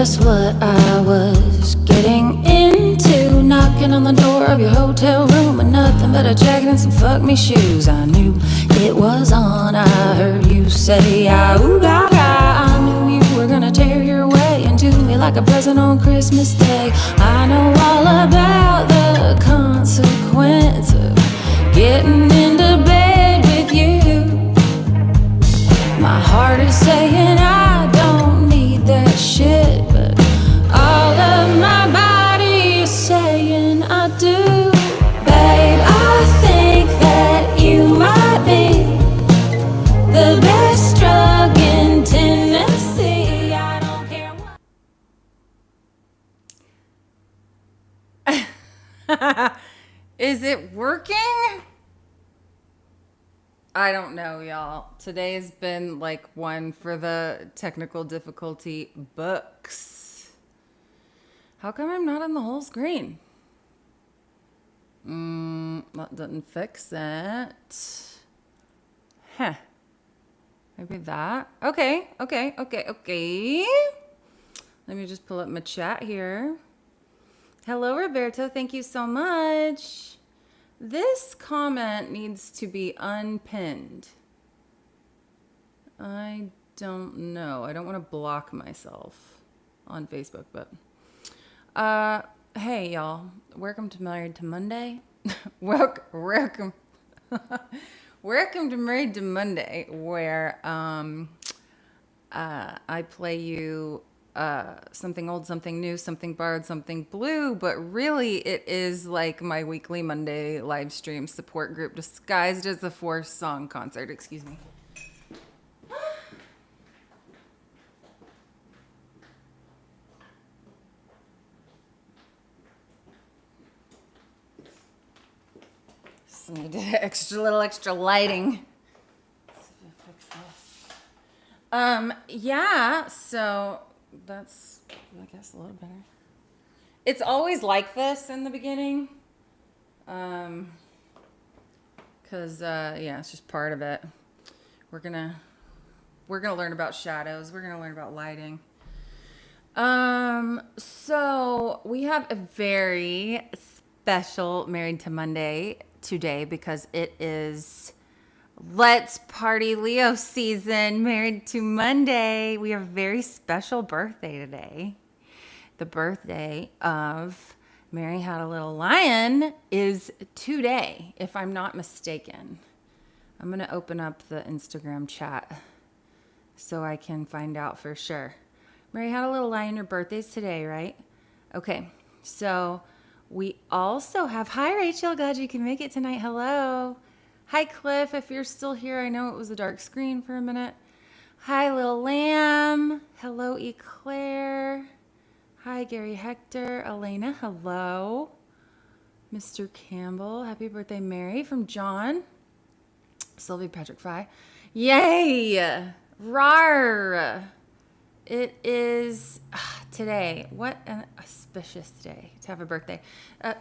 just what I was getting into. Knocking on the door of your hotel room with nothing but a jacket and some fuck me shoes. I knew it was on. I heard you say, "Ooh, gaga." I knew you were gonna tear your way into me like a present on Christmas Day. I know all about the consequence of getting into bed with you. My heart is saying I don't need that shit, but all of my body is saying I do. Babe, I think that you might be the best drug in Tennessee. I don't care what. Is it working? I don't know, y'all. Today has been like one for the technical difficulty books. How come I'm not on the whole screen? That doesn't fix it. Huh. Maybe that. Okay. Let me just pull up my chat here. Hello, Roberto. Thank you so much. This comment needs to be unpinned. I don't know. I don't want to block myself on Facebook, but hey, y'all. Welcome to Married to Monday. welcome to Married to Monday, where I play you something old, something new, something borrowed, something blue, but really it is like my weekly Monday live stream support group disguised as a 4-song concert. Excuse me. Just need little extra lighting. Yeah, so that's, I guess, a little better. It's always like this in the beginning. Cause yeah, it's just part of it. We're gonna learn about shadows. We're gonna learn about lighting. So we have a very special Married to Monday today because it is Let's Party Leo season, Married to Monday. We have a very special birthday today. The birthday of Mary Had a Little Lion is today, if I'm not mistaken. I'm going to open up the Instagram chat so I can find out for sure. Mary Had a Little Lion, your birthday's today, right? Okay, so we also have, hi Rachel, glad you can make it tonight. Hello. Hi, Cliff, if you're still here. I know it was a dark screen for a minute. Hi, Lil Lamb. Hello, Eclair. Hi, Gary Hector. Elena, hello. Mr. Campbell, happy birthday, Mary, from John. Sylvie Patrick Fry. Yay! Rar! It is today. What an auspicious day to have a birthday. A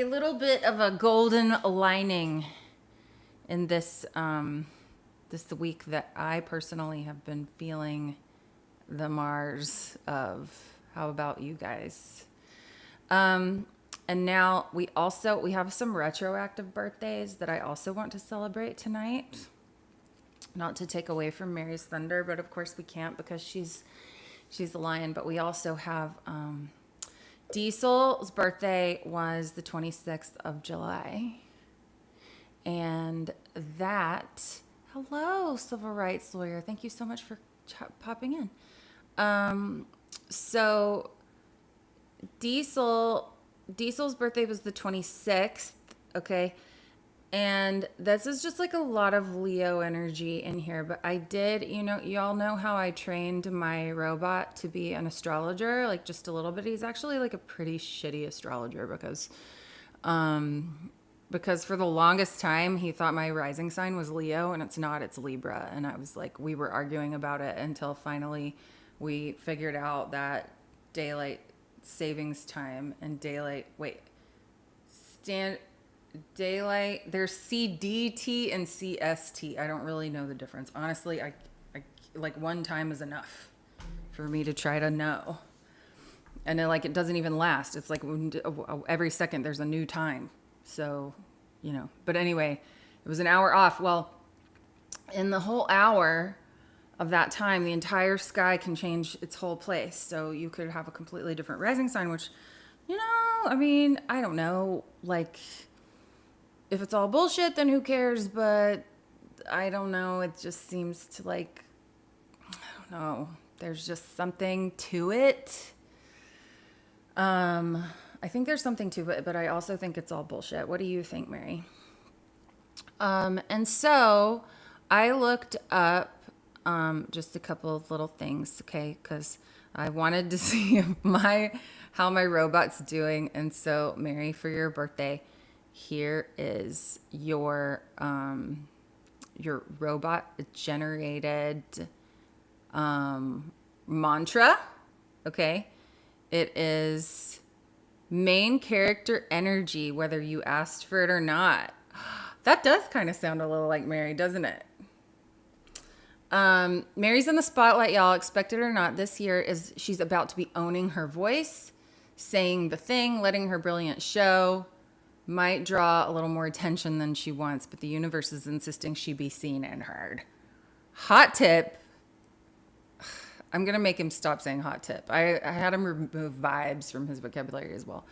little bit of a golden lining in this this week that I personally have been feeling the Mars of. How about you guys? And now we have some retroactive birthdays that I also want to celebrate tonight. Not to take away from Mary's thunder, but of course we can't because she's a lion. But we also have Diesel's birthday was the 26th of July. And that, hello, civil rights lawyer. Thank you so much for popping in. So Diesel's birthday was the 26th, okay? And this is just like a lot of Leo energy in here. But I did, y'all know how I trained my robot to be an astrologer, like just a little bit. He's actually like a pretty shitty astrologer because for the longest time he thought my rising sign was Leo and it's not, it's Libra. And I was like, we were arguing about it until finally we figured out that daylight savings time and there's CDT and CST. I don't really know the difference. Honestly, I like one time is enough for me to try to know. And it doesn't even last. It's like every second there's a new time. So, but anyway, it was an hour off. Well, in the whole hour of that time, the entire sky can change its whole place. So you could have a completely different rising sign, which, I don't know, if it's all bullshit, then who cares? But I don't know. It just seems to I don't know. There's just something to it. I think there's something to it, but I also think it's all bullshit. What do you think, Mary? And so I looked up just a couple of little things, okay, because I wanted to see how my robot's doing. And so, Mary, for your birthday, here is your robot generated mantra, okay? It is main character energy, whether you asked for it or not. That does kind of sound a little like Mary, doesn't it? Mary's in the spotlight, y'all. Expect it or not, this year she's about to be owning her voice, saying the thing, letting her brilliant show. Might draw a little more attention than she wants, but the universe is insisting she be seen and heard. Hot tip. I'm going to make him stop saying hot tip. I had him remove vibes from his vocabulary as well.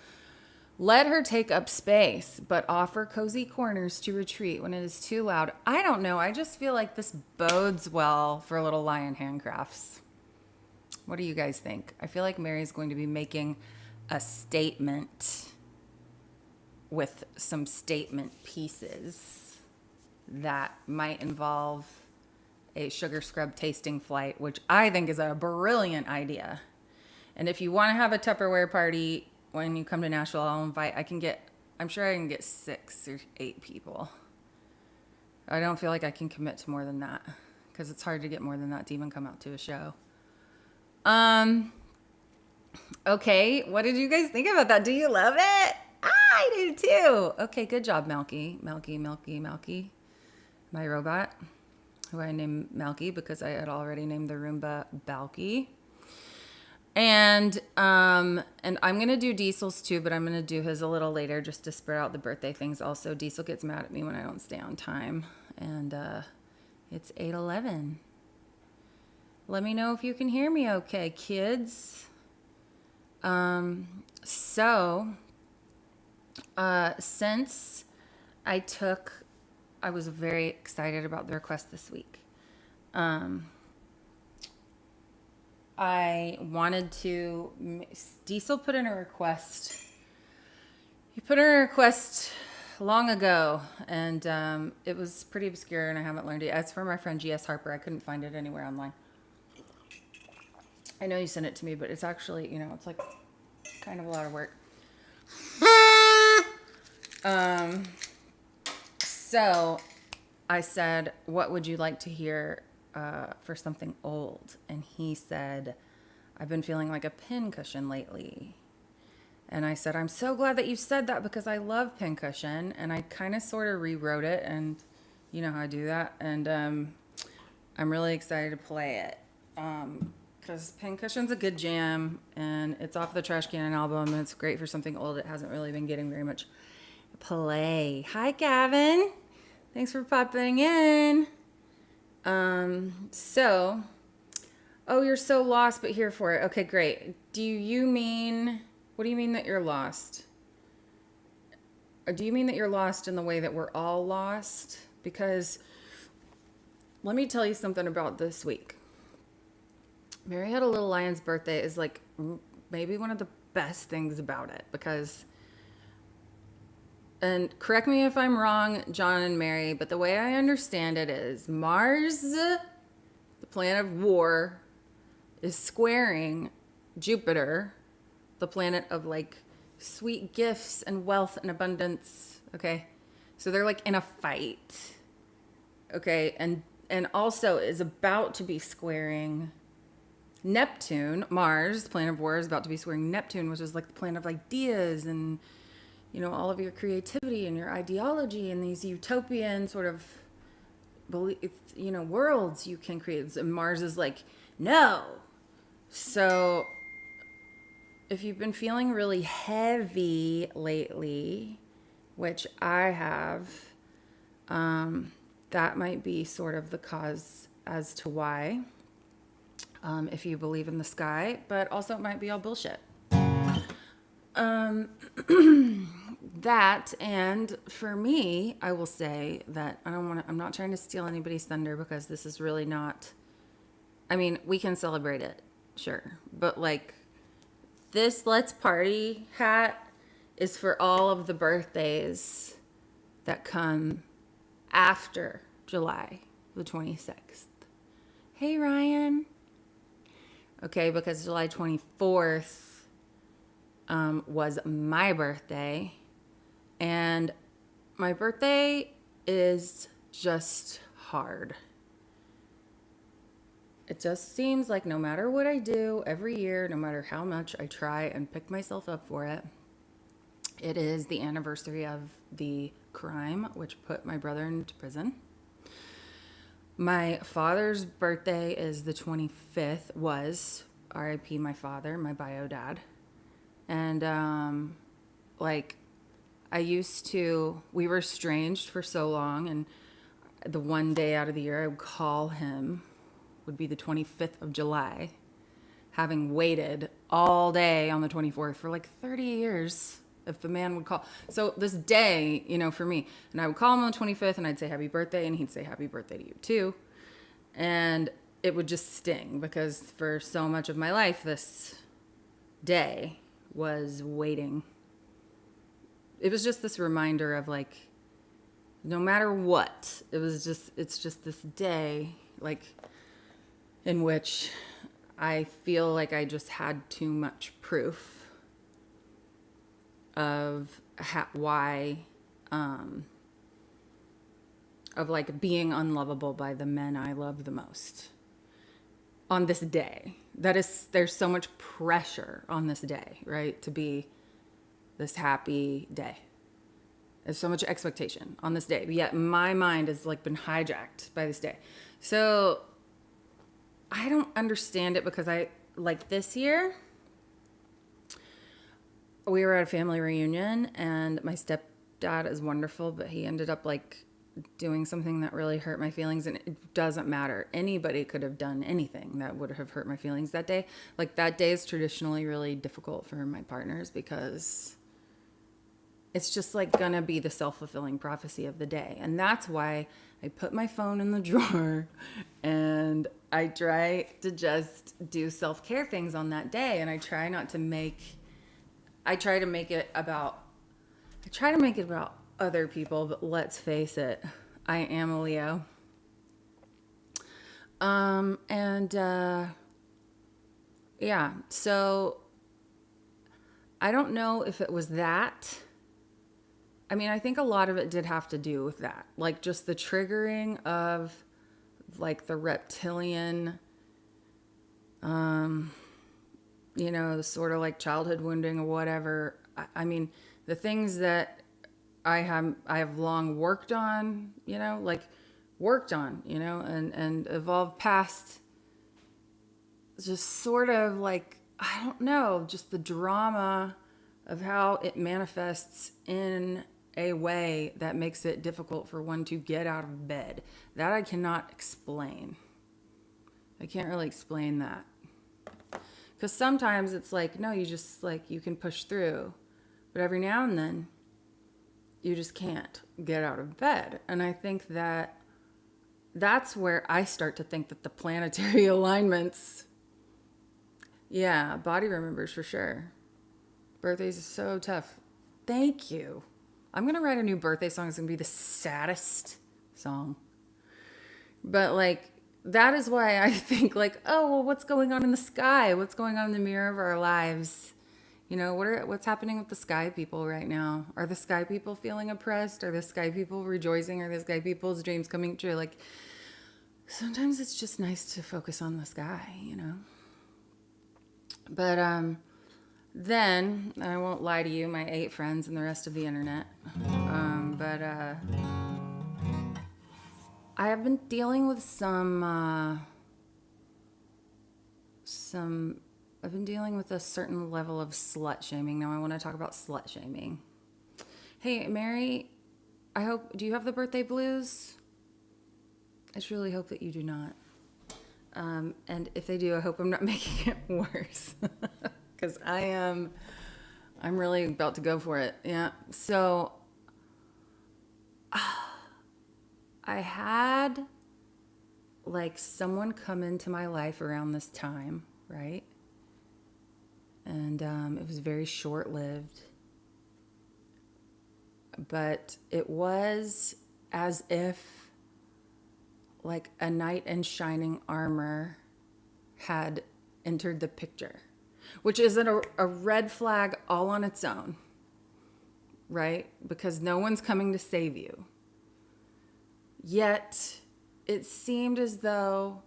Let her take up space, but offer cozy corners to retreat when it is too loud. I don't know. I just feel like this bodes well for little lion handcrafts. What do you guys think? I feel like Mary's going to be making a statement with some statement pieces that might involve a sugar scrub tasting flight, which I think is a brilliant idea. And if you want to have a Tupperware party when you come to Nashville, I'm sure I can get 6 or 8 people. I don't feel like I can commit to more than that because it's hard to get more than that to even come out to a show. Okay, what did you guys think about that? Do you love it? I do too. Okay, good job, Melky, my robot, who I named Melky because I had already named the Roomba Balky. And I'm gonna do Diesel's too, but I'm gonna do his a little later just to spread out the birthday things. Also, Diesel gets mad at me when I don't stay on time, and it's 8:11. Let me know if you can hear me, okay, kids. Since I was very excited about the request this week. I wanted to, Diesel put in a request. He put in a request long ago, and it was pretty obscure, and I haven't learned it. It's from my friend G.S. Harper. I couldn't find it anywhere online. I know you sent it to me, but it's actually, it's like kind of a lot of work. So I said, what would you like to hear for something old? And he said, I've been feeling like a pincushion lately. And I said, I'm so glad that you said that because I love Pincushion. And I kind of sort of rewrote it, and you know how I do that. And I'm really excited to play it because Pincushion's a good jam, and it's off the Trash Cannon album, and it's great for something old. It hasn't really been getting very much play. Hi, Gavin. Thanks for popping in. Oh, you're so lost, but here for it. Okay, great. What do you mean that you're lost? Or do you mean that you're lost in the way that we're all lost? Because let me tell you something about this week. Mary Had a Little Lion's birthday is like maybe one of the best things about it because, and correct me if I'm wrong, John and Mary, but the way I understand it is Mars, the planet of war, is squaring Jupiter, the planet of like sweet gifts and wealth and abundance. Okay. So they're like in a fight. Okay. And also is about to be squaring Neptune. Mars, the planet of war, is about to be squaring Neptune, which is like the planet of ideas and, all of your creativity and your ideology and these utopian sort of, worlds you can create. And Mars is like, no, So if you've been feeling really heavy lately, which I have, that might be sort of the cause as to why, if you believe in the sky, but also it might be all bullshit. That, and for me, I will say that I'm not trying to steal anybody's thunder, because this is really not, I mean, we can celebrate it, sure, but like, this Let's Party hat is for all of the birthdays that come after July the 26th. Hey, Ryan. Okay, because July 24th was my birthday. And my birthday is just hard. It just seems like no matter what I do every year, no matter how much I try and pick myself up for it, it is the anniversary of the crime which put my brother into prison. My father's birthday is the 25th, was RIP my father, my bio dad. And we were estranged for so long, and the one day out of the year I would call him would be the 25th of July, having waited all day on the 24th for like 30 years if the man would call. So this day, for me, and I would call him on the 25th and I'd say happy birthday, and he'd say happy birthday to you too. And it would just sting, because for so much of my life, this day was waiting. It was just this reminder of like, no matter what, it's just this day, like, in which I feel like I just had too much proof of why, of like being unlovable by the men I love the most on this day. There's so much pressure on this day, right? To be this happy day. There's so much expectation on this day. But yet my mind has like been hijacked by this day. So I don't understand it, because this year we were at a family reunion, and my stepdad is wonderful, but he ended up like doing something that really hurt my feelings, and it doesn't matter. Anybody could have done anything that would have hurt my feelings that day. Like, that day is traditionally really difficult for my partners, because it's just like gonna be the self-fulfilling prophecy of the day. And that's why I put my phone in the drawer and I try to just do self-care things on that day. And I try to make it about other people, but let's face it, I am a Leo. Yeah, so I don't know if it was that. I mean, I think a lot of it did have to do with that. Like, just the triggering of, like, the reptilian, sort of like childhood wounding or whatever. I mean, the things that I have long worked on, and evolved past, just sort of like, I don't know, just the drama of how it manifests in a way that makes it difficult for one to get out of bed. That I cannot explain. I can't really explain that. Because sometimes it's like, no, you just like, you can push through. But every now and then, you just can't get out of bed. And I think that that's where I start to think that the planetary alignments, yeah, body remembers for sure. Birthdays are so tough. Thank you. I'm going to write a new birthday song. It's going to be the saddest song. But like, that is why I think like, oh, well, what's going on in the sky? What's going on in the mirror of our lives? What's happening with the sky people right now? Are the sky people feeling oppressed? Are the sky people rejoicing? Are the sky people's dreams coming true? Like, sometimes it's just nice to focus on the sky, But then, I won't lie to you, my 8 friends and the rest of the internet. I have been dealing with some I've been dealing with a certain level of slut shaming. Now I want to talk about slut shaming. Hey, Mary, do you have the birthday blues? I truly hope that you do not. And if they do, I hope I'm not making it worse. Because I'm really about to go for it. Yeah. So I had like someone come into my life around this time, right? And it was very short-lived. But it was as if like a knight in shining armor had entered the picture, which is a red flag all on its own, right? Because no one's coming to save you. Yet it seemed as though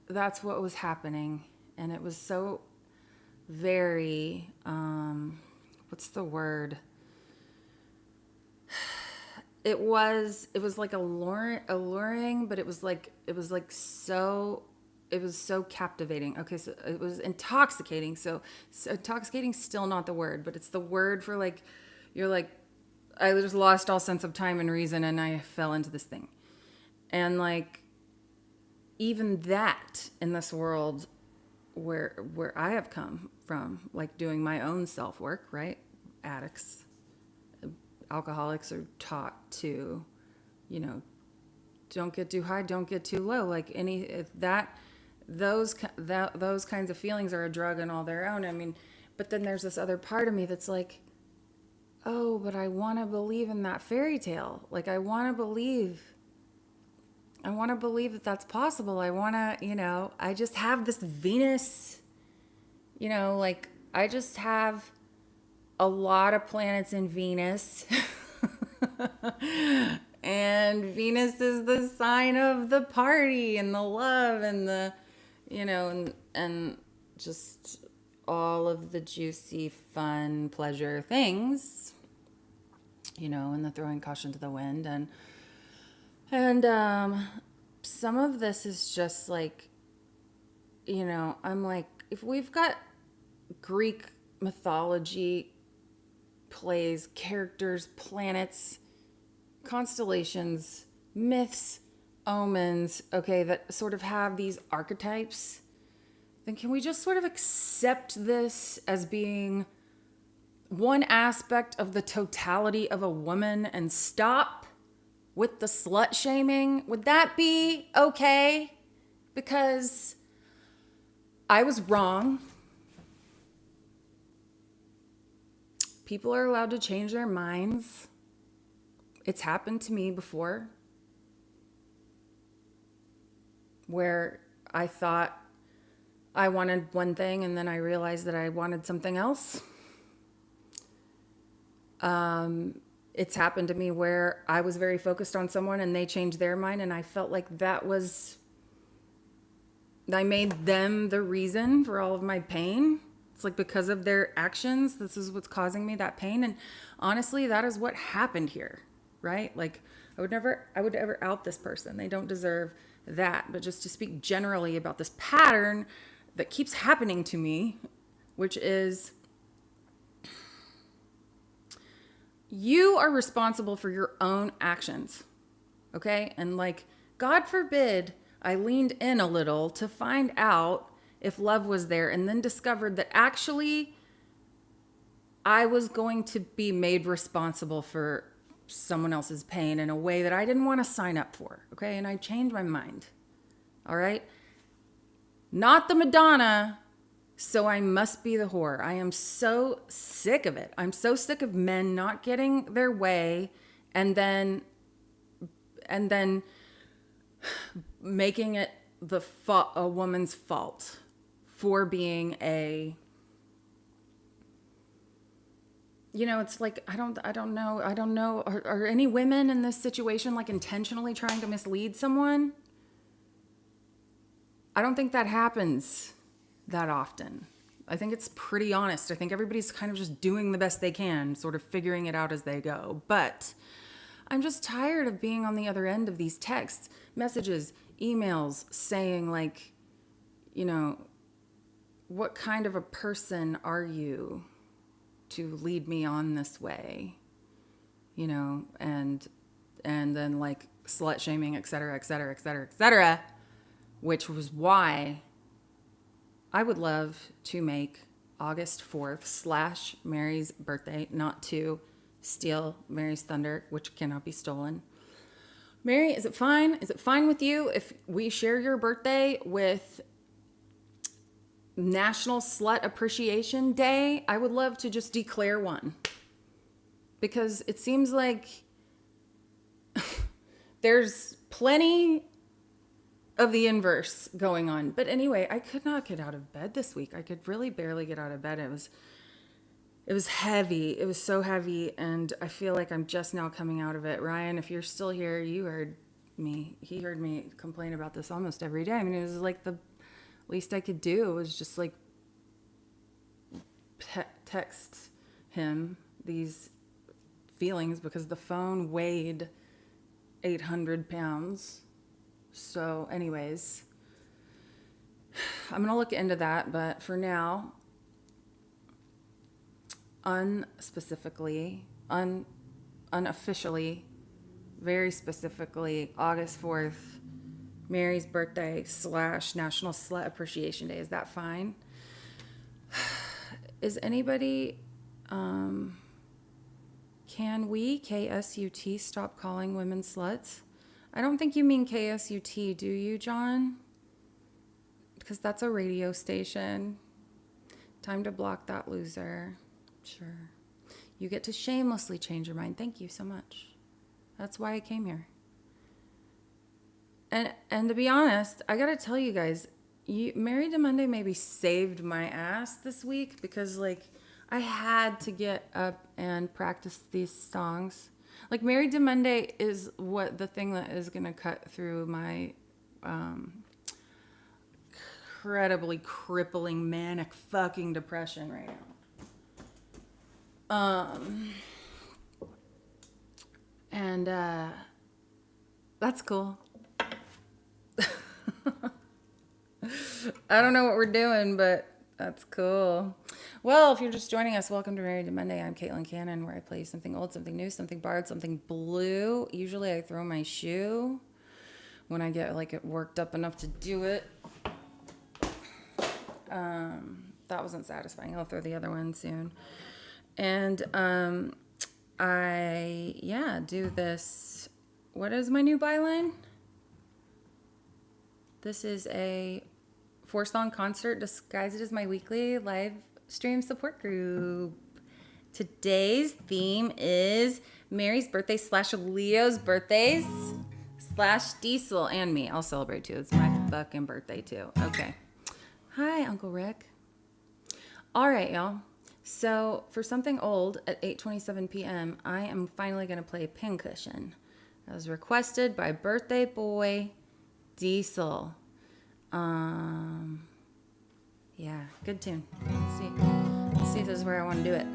that's what was happening. And it was so very, what's the word? It was like alluring, but it was so captivating. Okay, so it was intoxicating. So intoxicating, still not the word, but it's the word for like, you're like, I just lost all sense of time and reason, and I fell into this thing. And like, even that in this world where I have come from, like doing my own self-work, right? Addicts, alcoholics are taught to, don't get too high, don't get too low. Like those kinds of feelings are a drug in all their own. I mean, but then there's this other part of me that's like, oh, but I want to believe in that fairy tale. Like I want to believe that that's possible. I want to, I just have this Venus, like I just have a lot of planets in Venus. And Venus is the sign of the party and the love and the, and just all of the juicy, fun, pleasure things, and the throwing caution to the wind. And some of this is just like, I'm like, if we've got Greek mythology, plays, characters, planets, constellations, myths, omens, okay, that sort of have these archetypes, then can we just sort of accept this as being one aspect of the totality of a woman and stop with the slut shaming? Would that be okay? Because I was wrong. People are allowed to change their minds. It's happened to me before, where I thought I wanted one thing and then I realized that I wanted something else. It's happened to me where I was very focused on someone and they changed their mind, and I felt like I made them the reason for all of my pain. It's like because of their actions, this is what's causing me that pain. And honestly, that is what happened here, right? Like I would ever out this person. They don't deserve that. But just to speak generally about this pattern that keeps happening to me, which is you are responsible for your own actions, okay? And like, God forbid I leaned in a little to find out if love was there, and then discovered that actually I was going to be made responsible for someone else's pain in a way that I didn't want to sign up for, okay? And I changed my mind, all right? Not the Madonna, so I must be the whore. I am so sick of it. I'm so sick of men not getting their way and then making it a woman's fault for being it's like, I don't know. Are any women in this situation like intentionally trying to mislead someone? I don't think that happens that often. I think it's pretty honest. I think everybody's kind of just doing the best they can, sort of figuring it out as they go. But I'm just tired of being on the other end of these texts, messages, emails saying like, you know, what kind of a person are you to lead me on this way? You know, and then like slut shaming, et cetera, et cetera, et cetera, et cetera, which was why I would love to make August 4th / Mary's birthday, not to steal Mary's thunder, which cannot be stolen. Mary, is it fine? Is it fine with you if we share your birthday with National Slut Appreciation Day? I would love to just declare one. Because it seems like there's plenty of the inverse going on. But anyway, I could not get out of bed this week. I could really barely get out of bed. It was heavy. It was so heavy, and I feel like I'm just now coming out of it. Ryan, if you're still here, you heard me. He heard me complain about this almost every day. I mean, it was like the least I could do was just like text him these feelings because the phone weighed 800 pounds. So anyways, I'm going to look into that, but for now, unofficially, very specifically, August 4th, Mary's birthday / National Slut Appreciation Day. Is that fine? Is anybody, can we, KSUT, stop calling women sluts? I don't think you mean KSUT, do you, John? Because that's a radio station. Time to block that loser. Sure. You get to shamelessly change your mind. Thank you so much. That's why I came here. And to be honest, I gotta tell you guys, Married to Monday maybe saved my ass this week because like I had to get up and practice these songs. Like Married to Monday is what the thing that is gonna cut through my incredibly crippling manic fucking depression right now. And that's cool. I don't know what we're doing, but that's cool. Well, if you're just joining us, welcome to Married to Monday. I'm Caitlin Cannon, where I play something old, something new, something borrowed, something blue. Usually I throw my shoe when I get like it worked up enough to do it. That wasn't satisfying. I'll throw the other one soon. And I do this. What is my new byline? This is a 4-song concert disguised as my weekly live stream support group. Today's theme is Mary's birthday / Leo's birthdays / Diesel and me. I'll celebrate too. It's my fucking birthday too. Okay. Hi, Uncle Rick. All right, y'all. So for something old at 8:27 p.m., I am finally going to play Pincushion. That was requested by birthday boy Diesel. Yeah, good tune. Let's see if this is where I want to do it.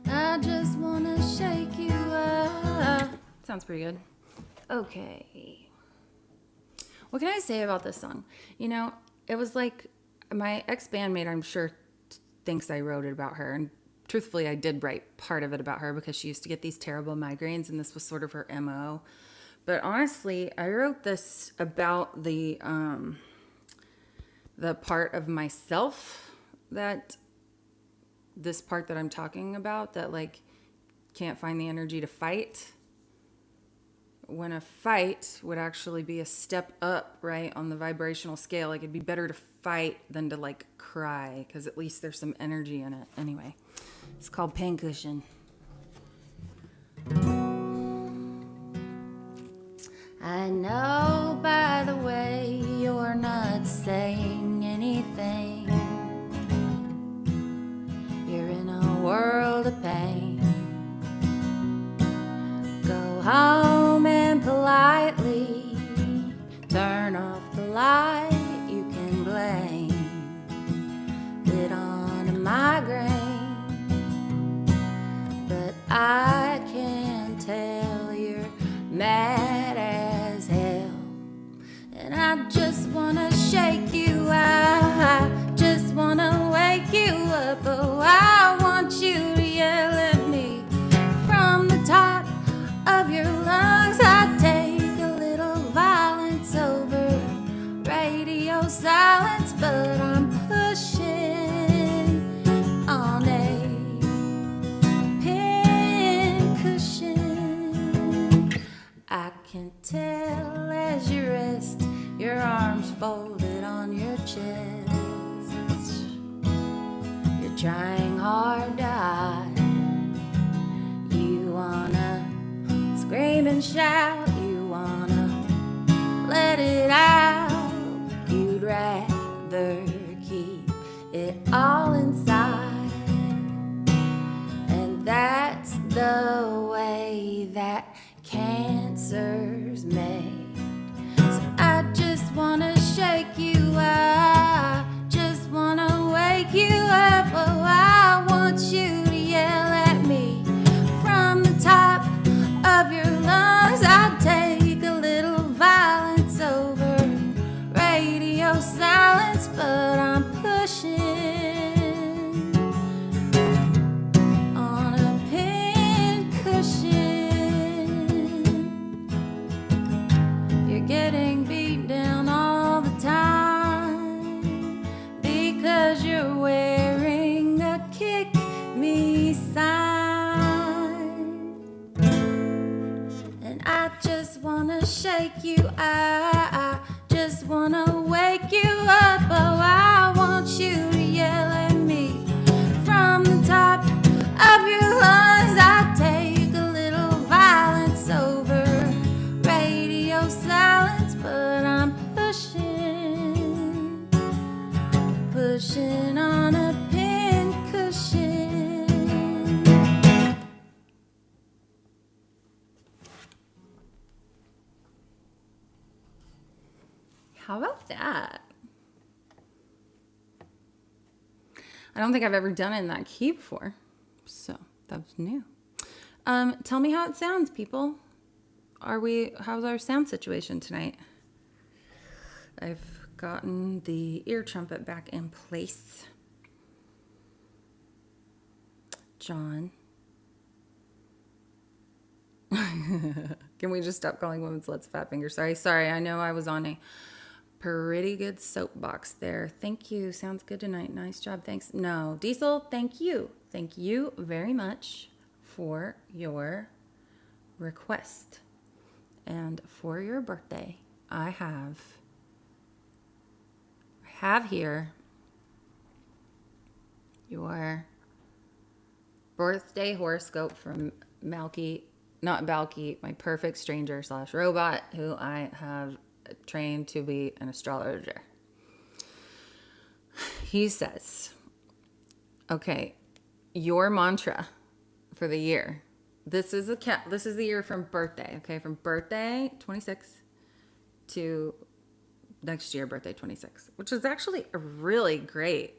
I just want to shake you up. Sounds pretty good. Okay. What can I say about this song? You know, it was like my ex-bandmate, I'm sure, thinks I wrote it about her. And truthfully, I did write part of it about her because she used to get these terrible migraines and this was sort of her MO. But honestly, I wrote this about the part of myself that this part that I'm talking about that like can't find the energy to fight. When a fight would actually be a step up, right, on the vibrational scale. Like it'd be better to fight than to like cry because at least there's some energy in it. Anyway, it's called Pincushion. I know by the way you're not saying anything. You're in a world of pain. Go home and politely turn off the light you can blame. Get on a migraine, but I can tell you're mad as hell. wanna shake you. I just wanna wake you up. Oh, I want you to yell at me from the top of your lungs. I take a little violence over radio silence, but I'm pushing on a pincushion. I can tell as you rest, your arms folded on your chest. You're trying hard to hide. You wanna scream and shout. You wanna let it out. You'd rather keep it all inside. And that's the way that cancer's made. So I just wanna shake you. I just wanna wake you up. Oh, I want you to yell at me from the top of your lungs. I take a little violence over radio silence, but I'm pushing on a pincushion. You're getting beat down all the time because you're wearing a kick me sign. And I just wanna shake you. I just wanna wake you up. Oh, I want you to yell at me from the top of your lungs. I take a little violence over radio silence, but I'm pushing on a pincushion. How about that? I don't think I've ever done it in that key before, so that was new. Tell me how it sounds, people. How's our sound situation tonight? I've gotten the ear trumpet back in place. John. Can we just stop calling women's sluts fat fingers? Sorry. I know I was on a pretty good soapbox there. Thank you. Sounds good tonight. Nice job. Thanks. No, Diesel, thank you. Thank you very much for your request. And for your birthday, I have here your birthday horoscope from Malky, not Balky, my perfect stranger / robot who I have trained to be an astrologer. He says, okay, your mantra for the year. This is the year from birthday, okay? From birthday 26 to next year, birthday 26, which is actually really great,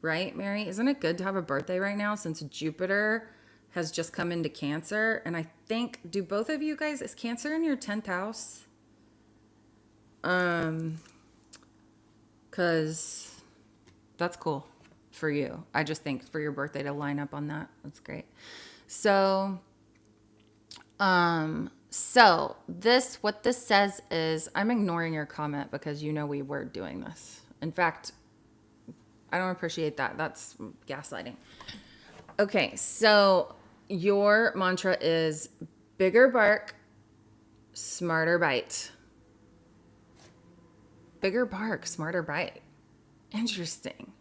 right, Mary? Isn't it good to have a birthday right now since Jupiter has just come into Cancer? And I think, do both of you guys, is Cancer in your 10th house? Because that's cool for you. I just think for your birthday to line up on that, that's great. So what this says is, I'm ignoring your comment because you know we were doing this. In fact, I don't appreciate that. That's gaslighting. Okay, so your mantra is bigger bark, smarter bite. Bigger bark, smarter bite. Interesting.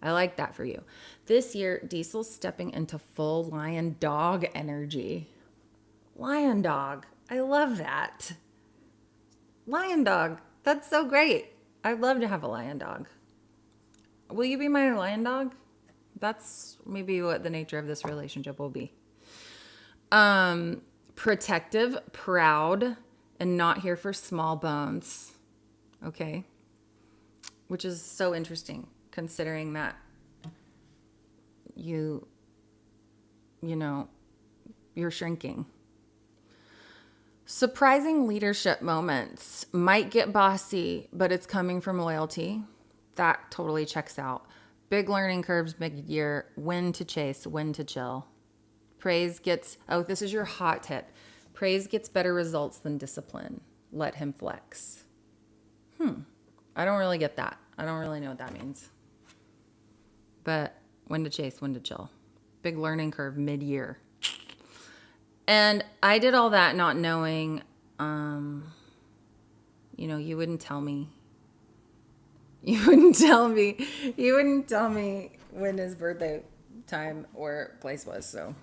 I like that for you. This year, Diesel's stepping into full lion dog energy. Lion dog. I love that. Lion dog. That's so great. I'd love to have a lion dog. Will you be my lion dog? That's maybe what the nature of this relationship will be. Protective, proud, and not here for small bones. Okay. Which is so interesting considering that you're shrinking. Surprising leadership moments. Might get bossy, but it's coming from loyalty. That totally checks out. Big learning curves mid-year. When to chase, when to chill. Praise gets, this is your hot tip. Praise gets better results than discipline. Let him flex. I don't really get that. I don't really know what that means. But when to chase, when to chill. Big learning curve mid-year. And I did all that not knowing, you wouldn't tell me. You wouldn't tell me when his birthday time or place was. So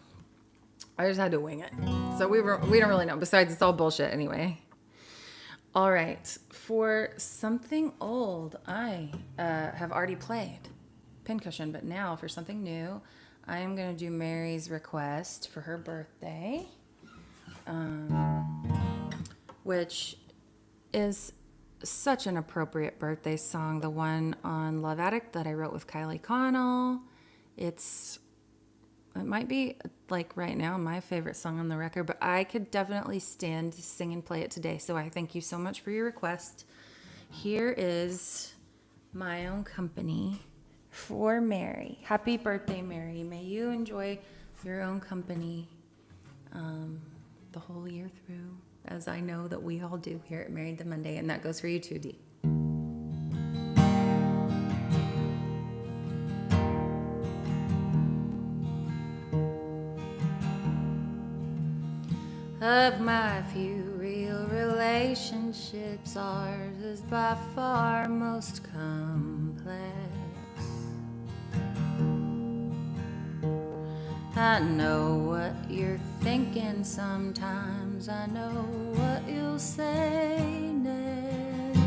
I just had to wing it. So we don't really know. Besides, it's all bullshit anyway. All right. For something old, I have already played Pincushion. But now for something new, I am going to do Mary's request for her birthday, which is such an appropriate birthday song. The one on Love Addict that I wrote with Kylie Connell. It might be, like, right now my favorite song on the record, but I could definitely stand to sing and play it today. So I thank you so much for your request. Here is My Own Company for Mary. Happy birthday, Mary. May you enjoy your own company the whole year through, as I know that we all do here at Married to Monday, and that goes for you too, Dee. Of my few real relationships, ours is by far most complex. I know what you're thinking sometimes. I know what you'll say next.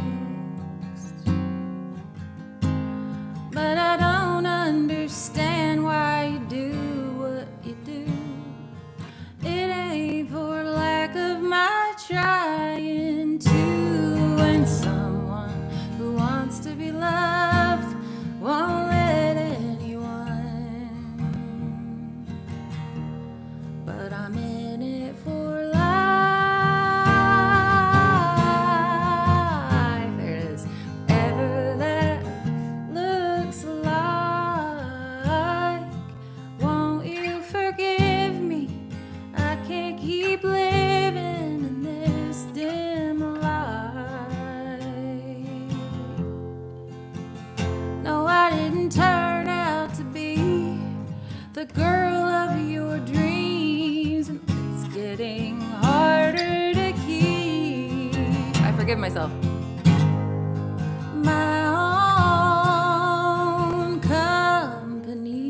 But I don't understand why you do what you do. It ain't for lack of my trying to. And someone who wants to be loved won't let anyone. But I'm in it for life. There it is. Whatever that looks like. Won't you forgive me? I can't keep living in this dim light. No, I didn't turn out to be the girl of your dreams, and it's getting harder to keep. I forgive myself. My own company.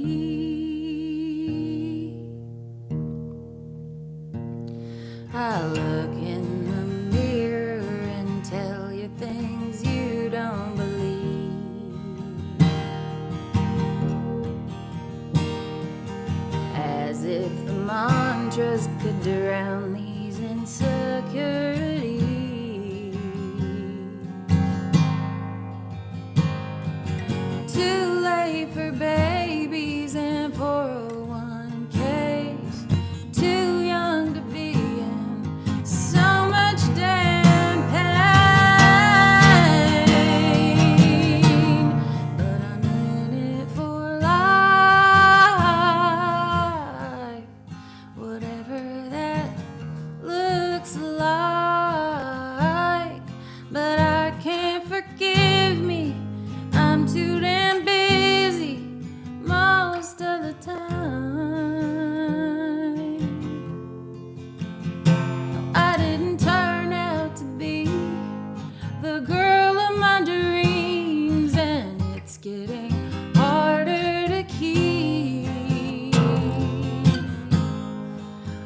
I look in the mirror and tell you things you don't believe. As if the mantras could drown these insecurities. Too late for babies and 401ks. Too young to be in so much damn pain. But I'm in it for life. Whatever that looks like. But I can't forgive me. I'm too damn busy most of the time. I didn't turn out to be the girl of my dreams, and it's getting harder to keep.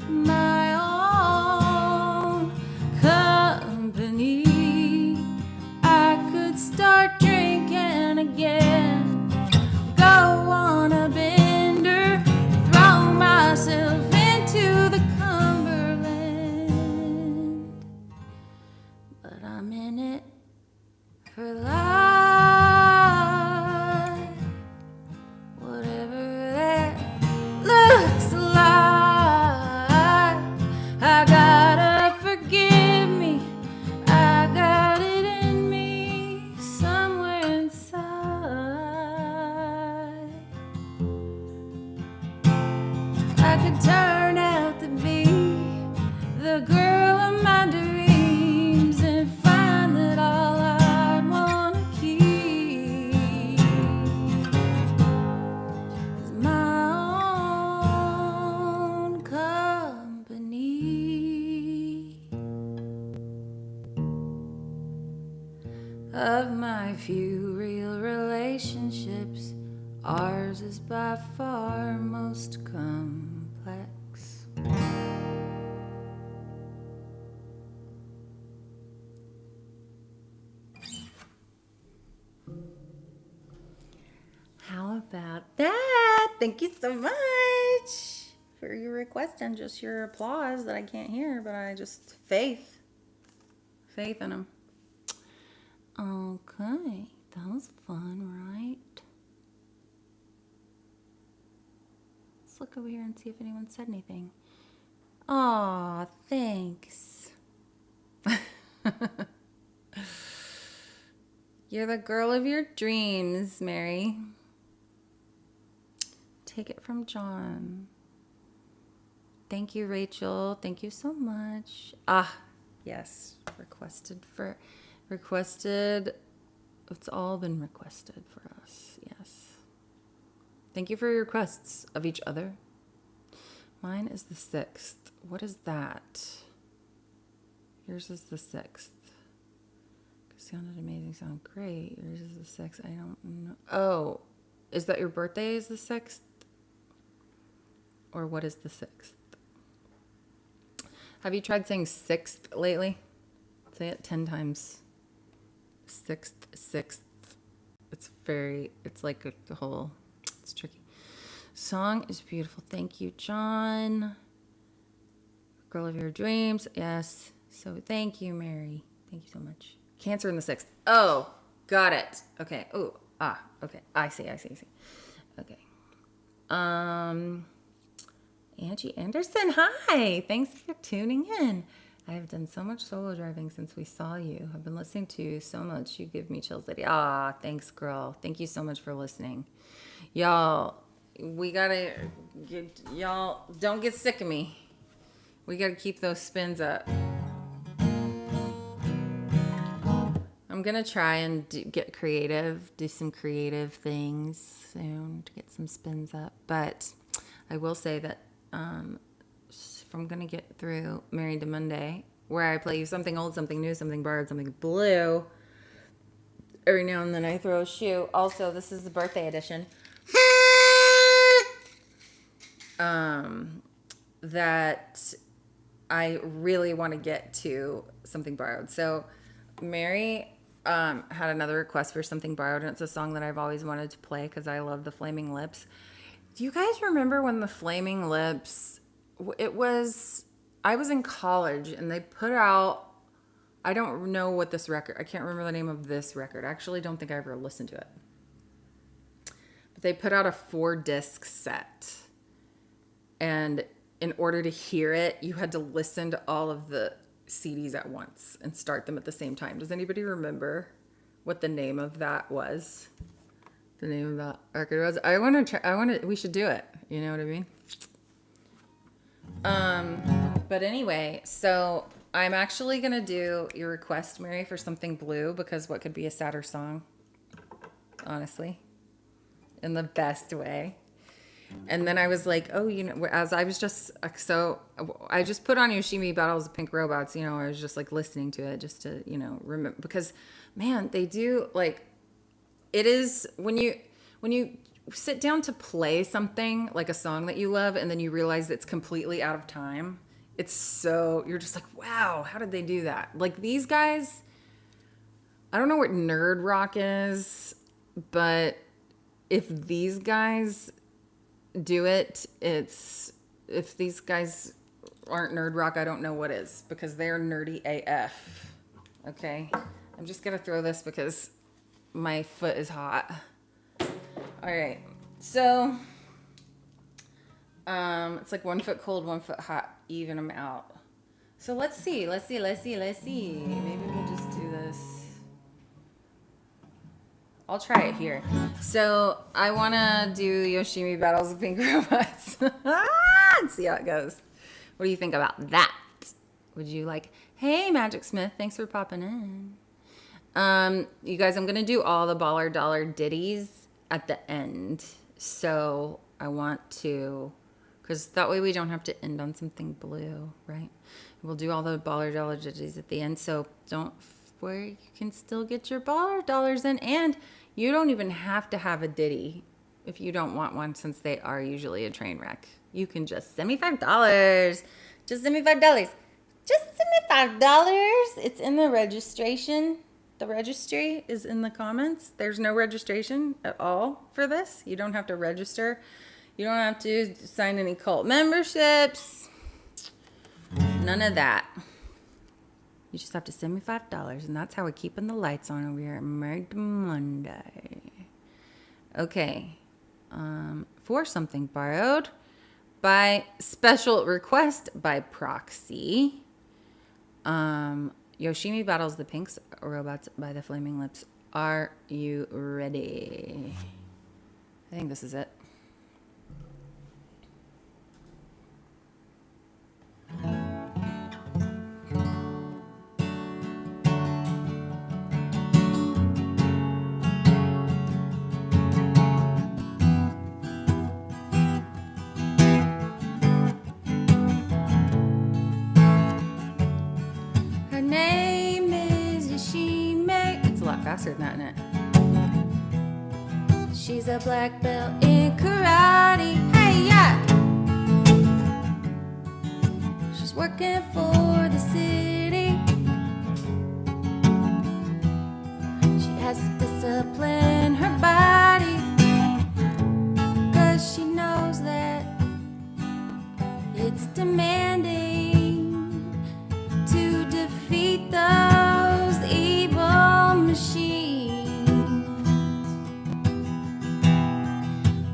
My own my dreams and find that all I'd wanna keep is my own company. Of my few real relationships, ours is by far most complex. How about that? Thank you so much for your request and just your applause that I can't hear, but I just faith in them. Okay, that was fun, right? Let's look over here and see if anyone said anything. Aw, thanks. You're the girl of your dreams, Mary. Take it from John. Thank you, Rachel. Thank you so much. Ah, yes. Requested. It's all been requested for us. Yes. Thank you for your requests of each other. Mine is the 6th. What is that? Yours is the 6th. Sounded amazing. Sound great. Yours is the 6th. I don't know. Oh, is that your birthday is the 6th? Or what is the 6th? Have you tried saying 6th lately? Say it 10 times. 6th. It's like a whole, it's tricky. Song is beautiful. Thank you, John. Girl of your dreams. Yes. So thank you, Mary. Thank you so much. Cancer in the 6th. Oh, got it. Okay. Oh, okay. I see. Okay. Angie Anderson, hi. Thanks for tuning in. I have done so much solo driving since we saw you. I've been listening to you so much. You give me chills, Liddy. Thanks, girl. Thank you so much for listening. Y'all, y'all, don't get sick of me. We got to keep those spins up. I'm going to try and get creative, do some creative things soon to get some spins up. But I will say that if I'm going to get through Married to Monday, where I play you something old, something new, something borrowed, something blue, every now and then I throw a shoe. Also, this is the birthday edition. That I really want to get to something borrowed. So Mary had another request for something borrowed, and it's a song that I've always wanted to play because I love the Flaming Lips. Do you guys remember when the Flaming Lips, I was in college and they put out, I don't know what this record, I can't remember the name of this record. I actually don't think I ever listened to it. But they put out a 4-disc set. And in order to hear it, you had to listen to all of the CDs at once and start them at the same time. Does anybody remember what the name of that was? The name of that record was? We should do it. You know what I mean? But anyway, so I'm actually going to do your request, Mary, for something blue, because what could be a sadder song? Honestly. In the best way. And then I was like, as I was just, so I just put on Yoshimi Battles of Pink Robots, I was just like listening to it just to, remember, because man, they do like, it is when you sit down to play something like a song that you love and then you realize it's completely out of time. You're just like, wow, how did they do that? Like these guys, I don't know what nerd rock is, but if these guys do it, if these guys aren't nerd rock, I don't know what is, because they're nerdy AF. Okay, I'm just gonna throw this because my foot is hot. All right, so it's like 1 foot cold, 1 foot hot, even them out. So let's see. Maybe we'll just do this. I'll try it here. So I want to do Yoshimi Battles of Pink Robots and see how it goes. What do you think about that? would you like? Hey, Magic Smith, thanks for popping in. You guys, I'm gonna do all the Baller-Dollar ditties at the end. So I want to, because that way we don't have to end on something blue, right? We'll do all the Baller-Dollar ditties at the end. So don't worry, you can still get your Baller dollars in, and you don't even have to have a ditty if you don't want one, since they are usually a train wreck. You can just send me $5. Just send me $5. Just send me $5. It's in the registration. The registry is in the comments. There's no registration at all for this. You don't have to register. You don't have to sign any cult memberships. None of that. You just have to send me $5, and that's how we're keeping the lights on over here at Married to Monday. Okay. For something borrowed by special request by Proxy. Yoshimi battles the Pinks robots by the Flaming Lips. Are you ready? I think this is it. Her name is Yoshimi. It's a lot faster than that, isn't it? She's a black belt in karate. Hey, yeah! She's working for the city. She has to discipline her body, 'cause she knows that it's demanding to defeat those evil machines.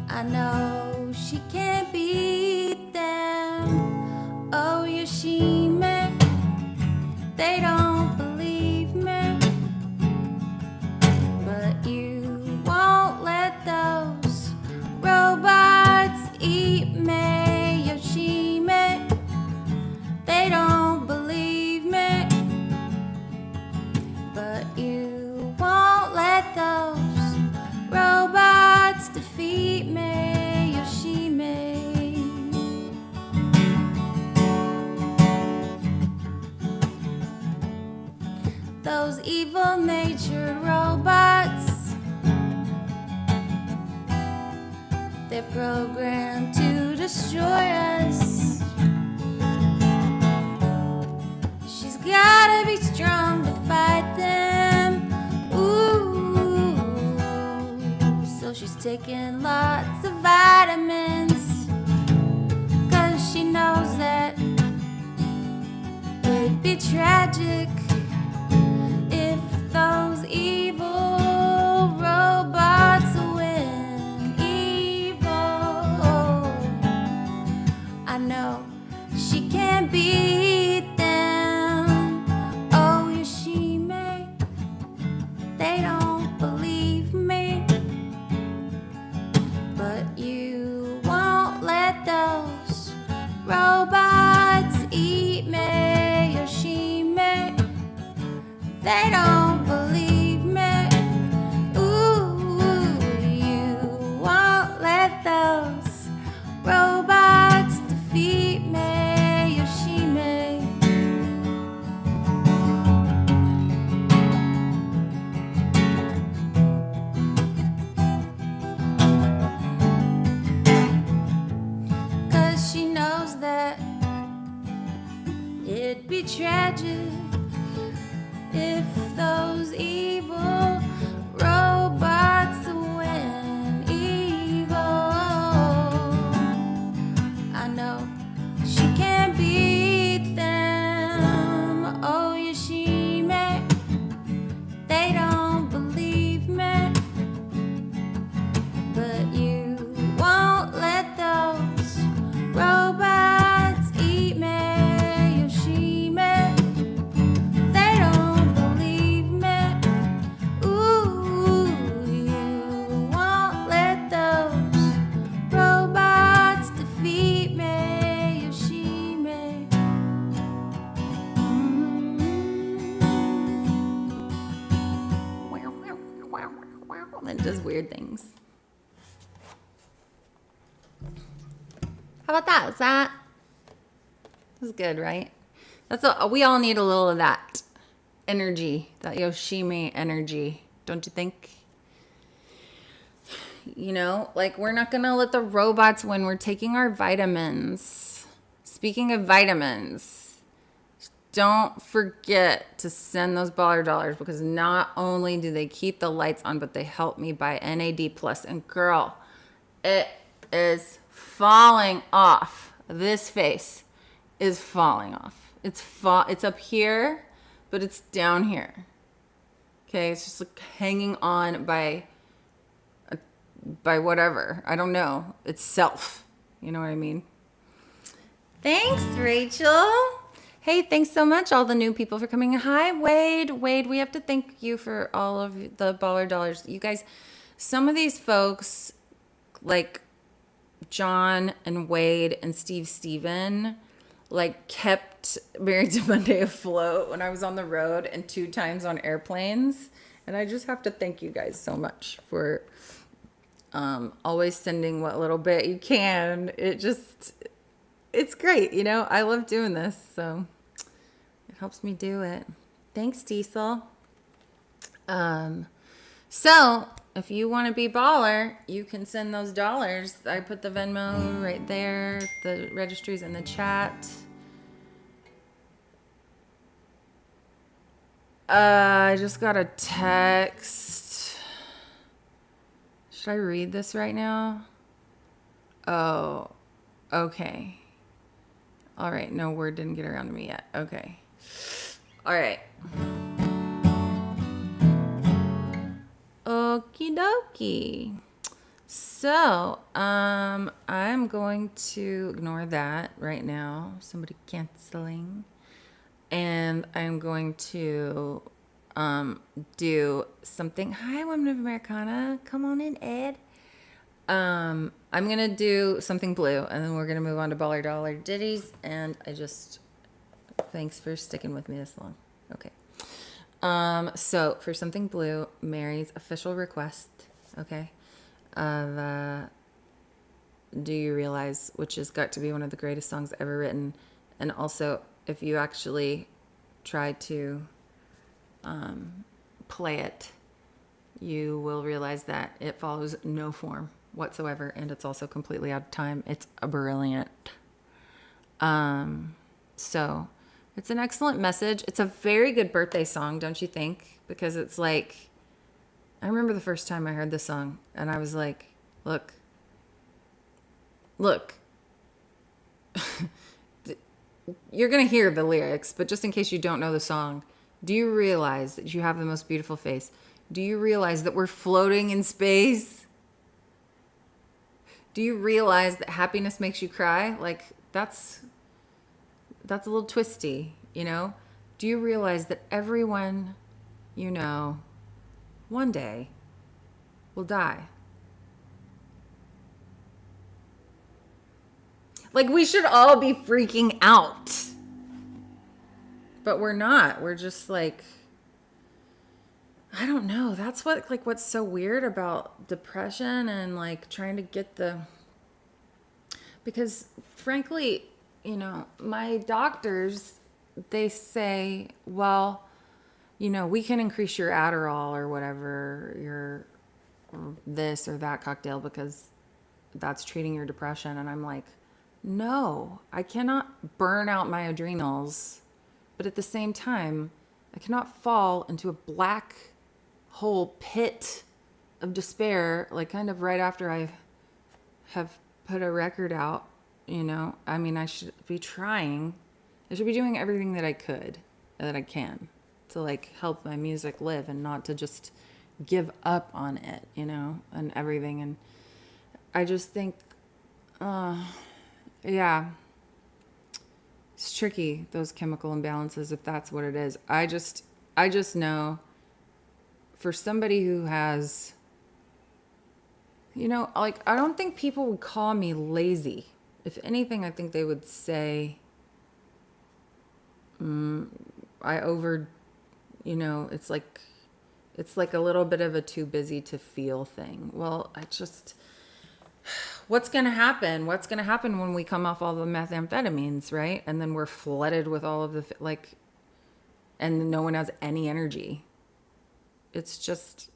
I know she can't beat them. Oh, Yoshimi, they don't believe me. But you won't let those robots eat me, Yoshimi. They don't believe me. But you won't let those robots defeat me, Yoshimi. Those evil-natured robots, they're programmed to destroy us. She's gotta be strong to fight them. Ooh, so she's taking lots of vitamins, 'cause she knows that it'd be tragic if those evil robots win. Evil, I know she can't beat them. Oh, Yoshimi, they don't believe me. But you won't let those robots eat me, Yoshimi. They don't believe me. Ooh, you won't let those robots defeat me, Yoshimi. Cause she knows that it'd be tragic if those evil robots win. Evil, I know she can't beat them. Oh, Yoshimi, they don't believe me. But you won't let those robots eat me, Yoshimi. and it does weird things. How about that? That was good, right? We all need a little of that energy, that Yoshimi energy, don't you think? You know, like we're not going to let the robots win. We're taking our vitamins. Speaking of vitamins, don't forget to send those baller dollars, because not only do they keep the lights on, but they help me buy NAD+. And girl, it is falling off. This face is falling off. It's up here, but it's down here. Okay, it's just like hanging on by whatever. I don't know. It's self. You know what I mean? Thanks, Rachel. Hey, thanks so much, all the new people, for coming. Hi, Wade. Wade, we have to thank you for all of the baller dollars. You guys, some of these folks, like John and Wade and Steven, like kept Married to Monday afloat when I was on the road and 2 times on airplanes. And I just have to thank you guys so much for always sending what little bit you can. It's great, you know. I love doing this, so it helps me do it. Thanks, Diesel. So if you want to be baller, you can send those dollars. I put the Venmo right there. The registry's in the chat. I just got a text. Should I read this right now? Oh, okay. All right. No, word didn't get around to me yet. Okay. All right. Okie dokie. So, I'm going to ignore that right now. Somebody canceling. And I'm going to do something. Hi, Women of Americana. Come on in, Ed. I'm going to do something blue, and then we're going to move on to Baller-Dollar-Ditties. And thanks for sticking with me this long. Okay. So for something blue, Mary's official request, okay, of Do You Realize, which has got to be one of the greatest songs ever written. And also, if you actually try to play it, you will realize that it follows no form whatsoever, and it's also completely out of time. It's brilliant. So it's an excellent message. It's a very good birthday song, don't you think? Because it's like, I remember the first time I heard this song, and I was like, look, you're going to hear the lyrics, but just in case you don't know the song, do you realize that you have the most beautiful face? Do you realize that we're floating in space? Do you realize that happiness makes you cry? Like, that's a little twisty, you know? Do you realize that everyone you know one day will die? Like, we should all be freaking out. But we're not. We're just like, I don't know. That's what's so weird about depression and like trying to get because frankly, you know, my doctors, they say, well, you know, we can increase your Adderall or whatever, your this or that cocktail, because that's treating your depression. And I'm like, no, I cannot burn out my adrenals. But at the same time, I cannot fall into a black hole pit of despair, like kind of right after I have put a record out, you know. I mean, I should be trying. I should be doing everything that I can to like help my music live and not to just give up on it, you know, and everything. And I just think, yeah, it's tricky, those chemical imbalances, if that's what it is. I just know for somebody who has, you know, like, I don't think people would call me lazy. If anything, I think they would say, you know, it's It's like a little bit of a too busy to feel thing. Well, what's going to happen? What's going to happen when we come off all the methamphetamines, right? And then we're flooded with all of the, and no one has any energy. It's just,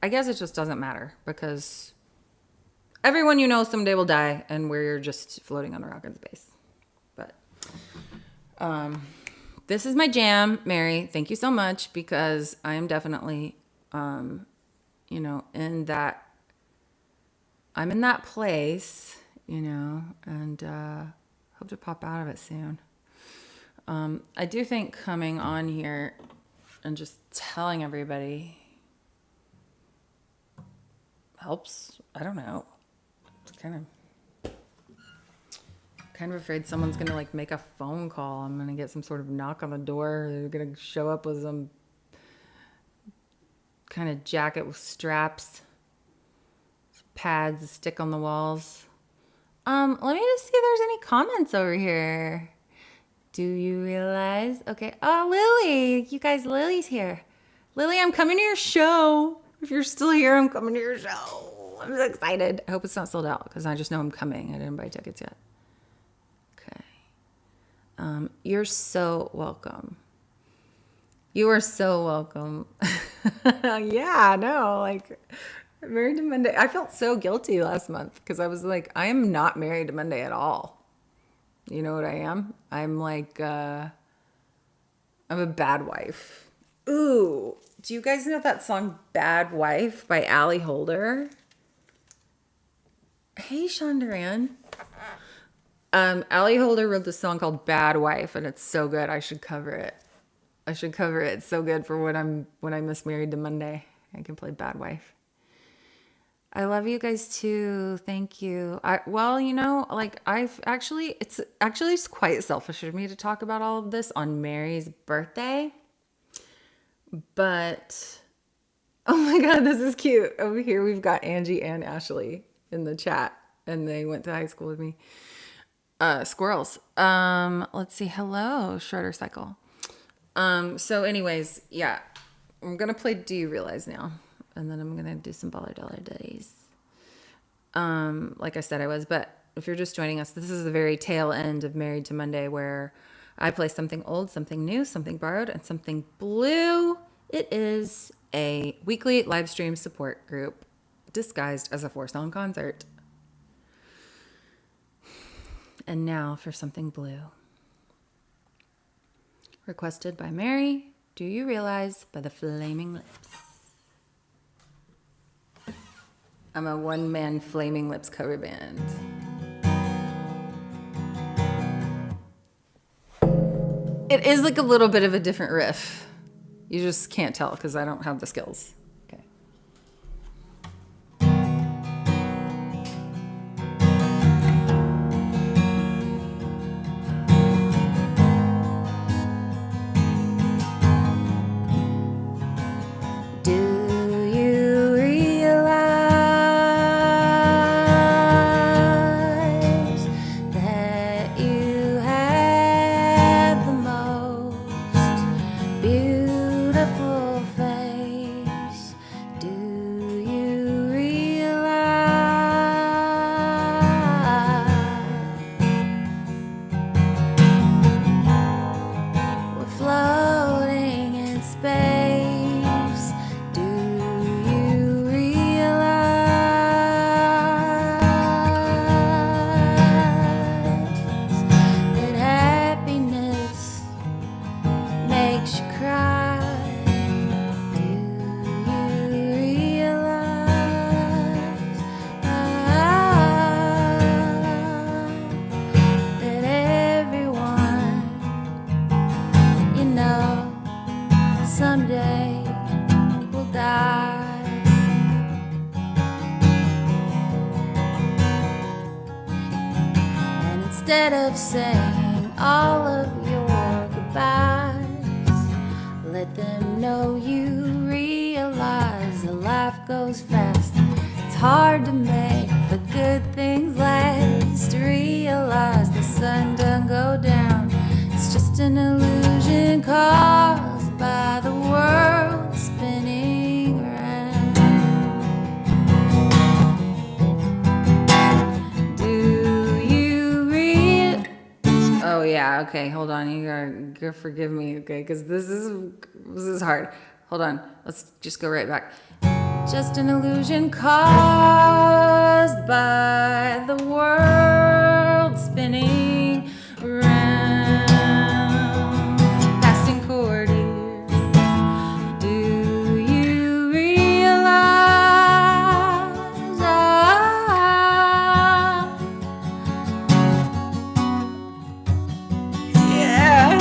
I guess it just doesn't matter because everyone you know someday will die and we're just floating on a rock in space. But, this is my jam, Mary. Thank you so much because I am definitely, in that, I'm in that place, and hope to pop out of it soon. I do think coming on here and just telling everybody helps. I don't know. It's kind of afraid someone's gonna like make a phone call. I'm gonna get some sort of knock on the door. They're gonna show up with some kind of jacket with straps, some pads to stick on the walls. Let me just see if there's any comments over here. Do you realize? Okay. Oh, Lily, you guys, Lily's here. Lily, I'm coming to your show. If you're still here, I'm coming to your show. I'm so excited. I hope it's not sold out because I just know I'm coming. I didn't buy tickets yet. Okay. You're so welcome. You are so welcome. Yeah, no, like married to Monday. I felt so guilty last month because I was like, I am not married to Monday at all. You know what I am? I'm like, I'm a bad wife. Ooh, do you guys know that song Bad Wife by Allie Holder? Hey, Sean Duran. Allie Holder wrote this song called Bad Wife, and it's so good. I should cover it. It's so good for when I miss Married to Monday. I can play Bad Wife. I love you guys too. Thank you. It's quite selfish of me to talk about all of this on Mary's birthday. But, oh my God, this is cute. Over here, we've got Angie and Ashley in the chat, and they went to high school with me. Squirrels. Let's see. Hello, Shredder Cycle. So anyways, yeah, I'm going to play Do You Realize now? And then I'm going to do some Baller-Dollar-Ditties. Like I said I was, but if you're just joining us, this is the very tail end of Married to Monday where I play something old, something new, something borrowed, and something blue. It is a weekly live stream support group disguised as a 4-song concert. And now for something blue. Requested by Mary, Do You Realize by the Flaming Lips. I'm a one-man Flaming Lips cover band. It is like a little bit of a different riff. You just can't tell because I don't have the skills. Okay. Instead of saying all of your goodbyes, let them know you realize that life goes fast. It's hard to make the good things last. Realize the sun doesn't go down. It's just an illusion caught Okay, hold on. You gotta forgive me, okay? Because this is hard. Hold on. Let's just go right back. Just an illusion caused by the world spinning around. Passing courtier, do you realize yeah.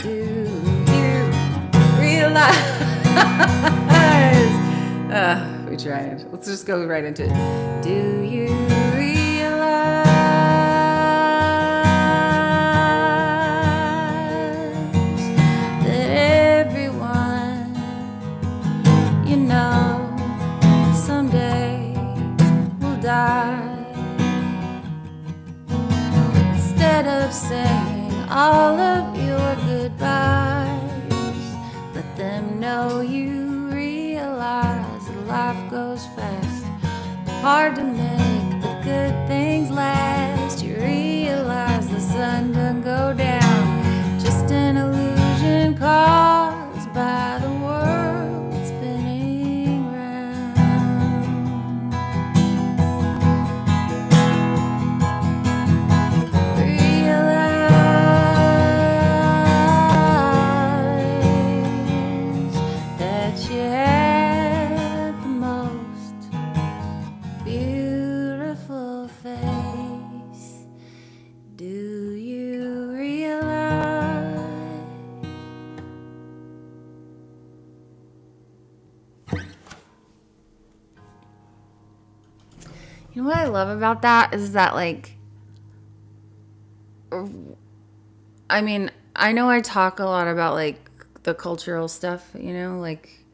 Do you realize? We tried. Let's just go right into it. Do you realize that everyone you know someday will die? Instead of saying all of your goodbyes, let them know you realize that life goes fast. Hard to make the good things last. You realize the sun doesn't go down. Just an illusion caused by the world spinning round. Realize that you have the most beautiful face. Do you realize? You know what I love about that is that, like, I mean, I know I talk a lot about, like, the cultural stuff, you know, like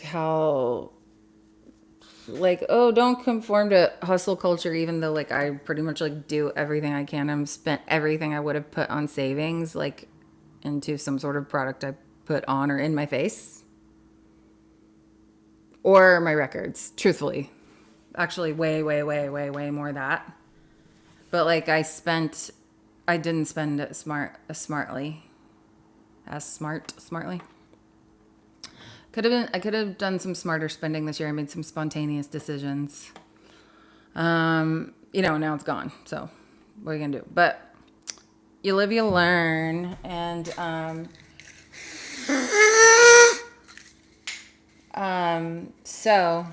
how, like, oh, don't conform to hustle culture, even though, like, I pretty much, like, do everything I can. I've spent everything I would have put on savings, like, into some sort of product I put on or in my face. Or my records, truthfully. Actually, way more that. But, like, I didn't spend it smartly. I could have done some smarter spending this year. I made some spontaneous decisions. You know, now it's gone. So what are you gonna do? But you live, you learn. And so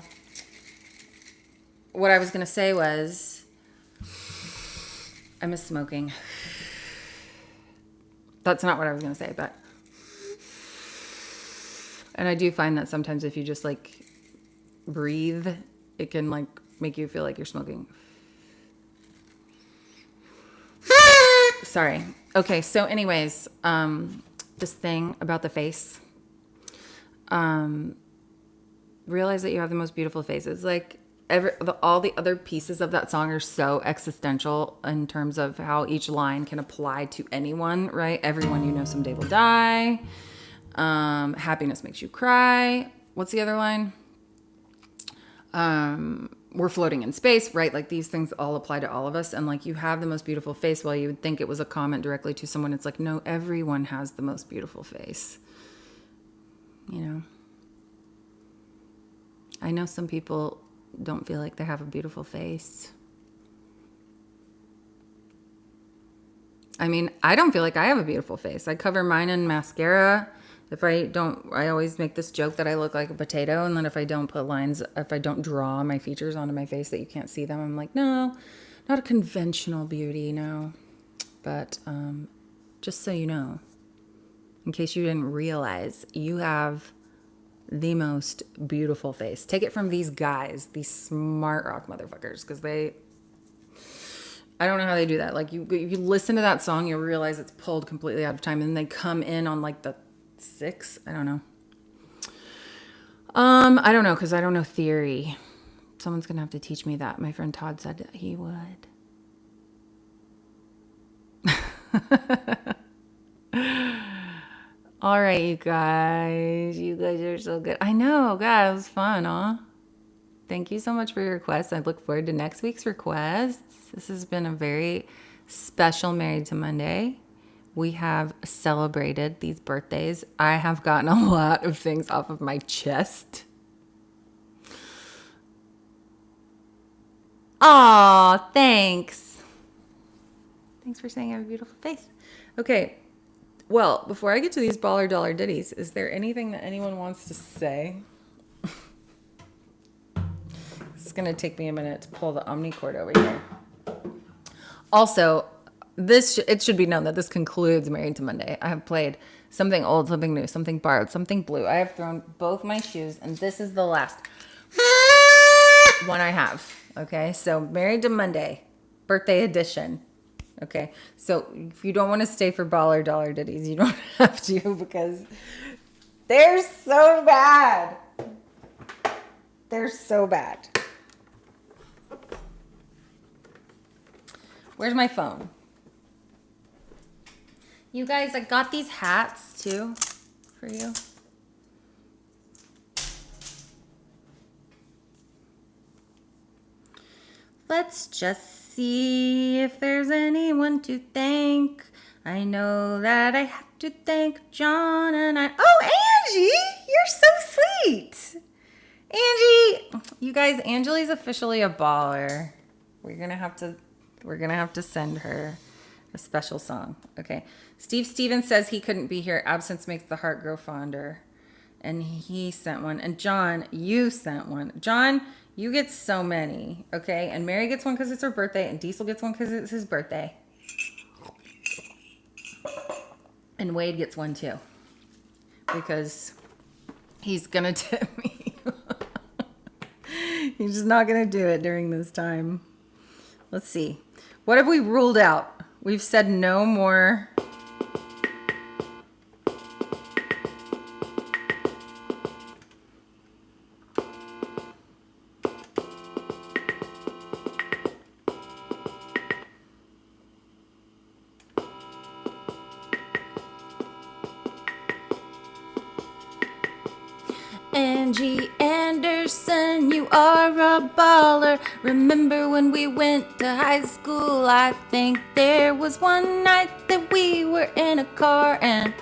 what I was gonna say was I miss smoking. That's not what I was gonna say, but. And I do find that sometimes if you just, like, breathe, it can, like, make you feel like you're smoking. Sorry. Okay, so anyways, this thing about the face. Realize that you have the most beautiful faces. Like, all the other pieces of that song are so existential in terms of how each line can apply to anyone, right? Everyone you know someday will die. Happiness makes you cry. What's the other line? We're floating in space, right? Like, these things all apply to all of us. And, like, you have the most beautiful face. While you would think it was a comment directly to someone, it's like, no, everyone has the most beautiful face. You know? I know some people don't feel like they have a beautiful face. I mean, I don't feel like I have a beautiful face. I cover mine in mascara. If I don't, I always make this joke that I look like a potato. And then if I don't draw my features onto my face that you can't see them, I'm like, no, not a conventional beauty, no. But just so you know, in case you didn't realize, you have the most beautiful face. Take it from these guys, these smart rock motherfuckers, because I don't know how they do that. Like, you listen to that song, you'll realize it's pulled completely out of time, and then they come in on, like, the 6. I don't know. I don't know, because I don't know theory. Someone's gonna have to teach me that. My friend Todd said that he would. All right, you guys. You guys are so good. I know, God, it was fun, huh? Thank you so much for your requests. I look forward to next week's requests. This has been a very special Married to Monday. We have celebrated these birthdays. I have gotten a lot of things off of my chest. Aw, thanks. Thanks for saying I have a beautiful face. Okay, well, before I get to these Baller-Dollar ditties, is there anything that anyone wants to say? It's going to take me a minute to pull the Omnicord over here. Also, it should be known that this concludes Married to Monday. I have played something old, something new, something borrowed, something blue. I have thrown both my shoes, and this is the last one I have. Okay, so Married to Monday, birthday edition. Okay, so if you don't want to stay for Baller-Dollar ditties, you don't have to, because they're so bad. They're so bad. Where's my phone? You guys, I got these hats too for you. Let's just see if there's anyone to thank. I know that I have to thank John and I. Oh, Angie, you're so sweet. Angie, you guys, Angelie's officially a baller. We're gonna have to send her a special song. Okay. Steve Stevens says he couldn't be here. Absence makes the heart grow fonder. And he sent one. And John, you sent one. John, you get so many. Okay. And Mary gets one because it's her birthday. And Diesel gets one because it's his birthday. And Wade gets one too. Because he's going to tip me. He's just not going to do it during this time. Let's see. What have we ruled out? We've said no more. Angie Anderson, you are a baller. Remember when we went to high school? I think there was one night that we were in a car and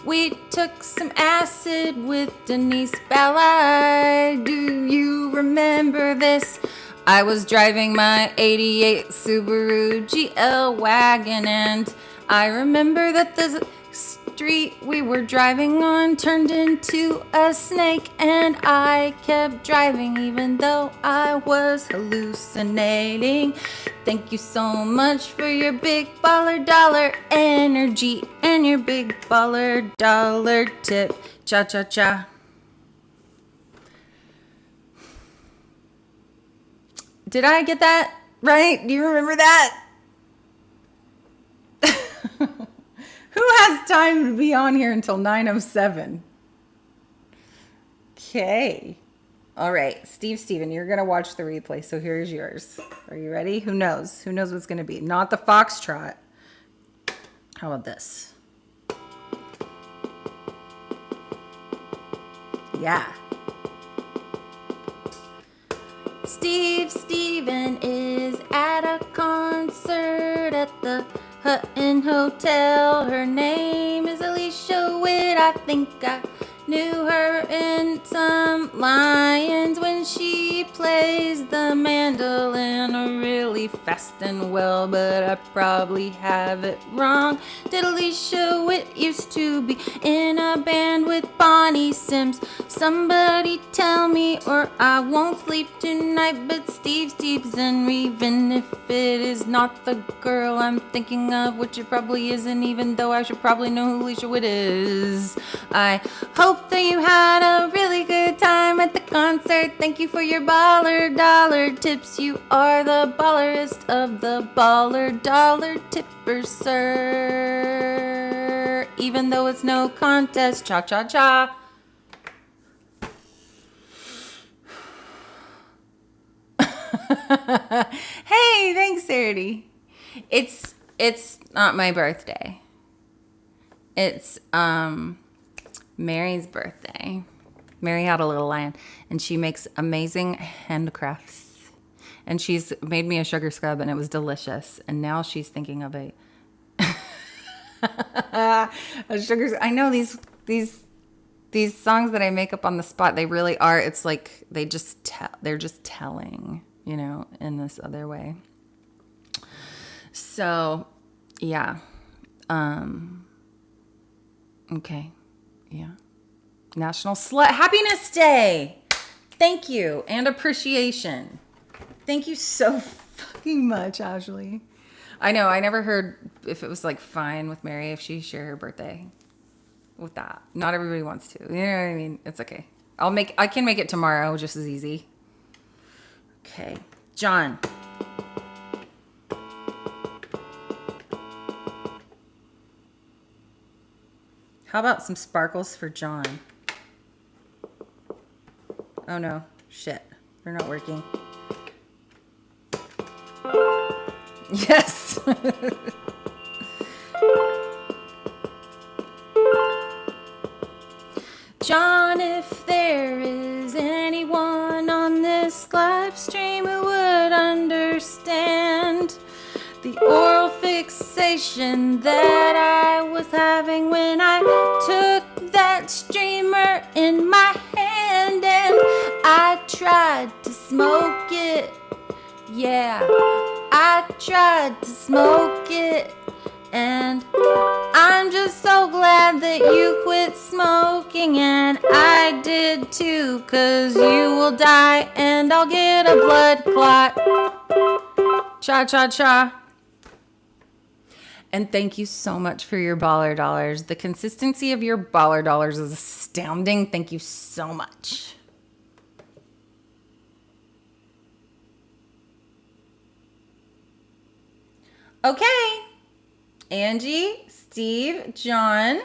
we took some acid with Denise Ballard. Do you remember this? I was driving my 88 Subaru GL wagon and I remember that the street we were driving on turned into a snake and I kept driving even though I was hallucinating. Thank you so much for your big baller dollar energy and your big baller dollar tip. Cha cha cha. Did I get that right? Do you remember that? Who has time to be on here until 9:07? Okay. All right. Steven, you're going to watch the replay. So here's yours. Are you ready? Who knows? Who knows what's going to be? Not the foxtrot. How about this? Yeah. Steven is at a concert at the Hutton Hotel. Her name is Alicia Witt. I think I knew her in some Lions when she plays the mandolin really fast and well, but I probably have it wrong. Did Alicia Witt used to be in a band with Bonnie Sims? Somebody tell me or I won't sleep tonight. But Steve's and even if it is not the girl I'm thinking of, which it probably isn't, even though I should probably know who Alicia Witt is. I hope that you had a really good time at the concert. Thank you for your baller dollar tips. You are the ballerest of the baller dollar tippers, sir. Even though it's no contest, cha cha cha. Hey, thanks, Sarity. It's not my birthday. It's Mary's birthday. Mary had a little lion, and she makes amazing handcrafts. And she's made me a sugar scrub, and it was delicious. And now she's thinking of a sugar. I know these songs that I make up on the spot. They really are. It's like they're just telling, in this other way. So, yeah. Okay. Yeah. National Happiness Day. Thank you. And appreciation. Thank you so fucking much, Ashley. I know. I never heard if it was like fine with Mary if she shared her birthday with that. Not everybody wants to. You know what I mean? It's okay. I can make it tomorrow just as easy. Okay. John. How about some sparkles for John? Oh no. Shit. They're not working. Yes. John, if there is anyone on this live stream who would understand the oral fixation that I was having when I took that streamer in my hand and I tried to smoke it. Yeah, I tried to smoke it. And I'm just so glad that you quit smoking, and I did too, 'cause you will die and I'll get a blood clot. Cha-cha-cha. And thank you so much for your baller dollars. The consistency of your baller dollars is astounding. Thank you so much. Okay. Angie, Steve, John,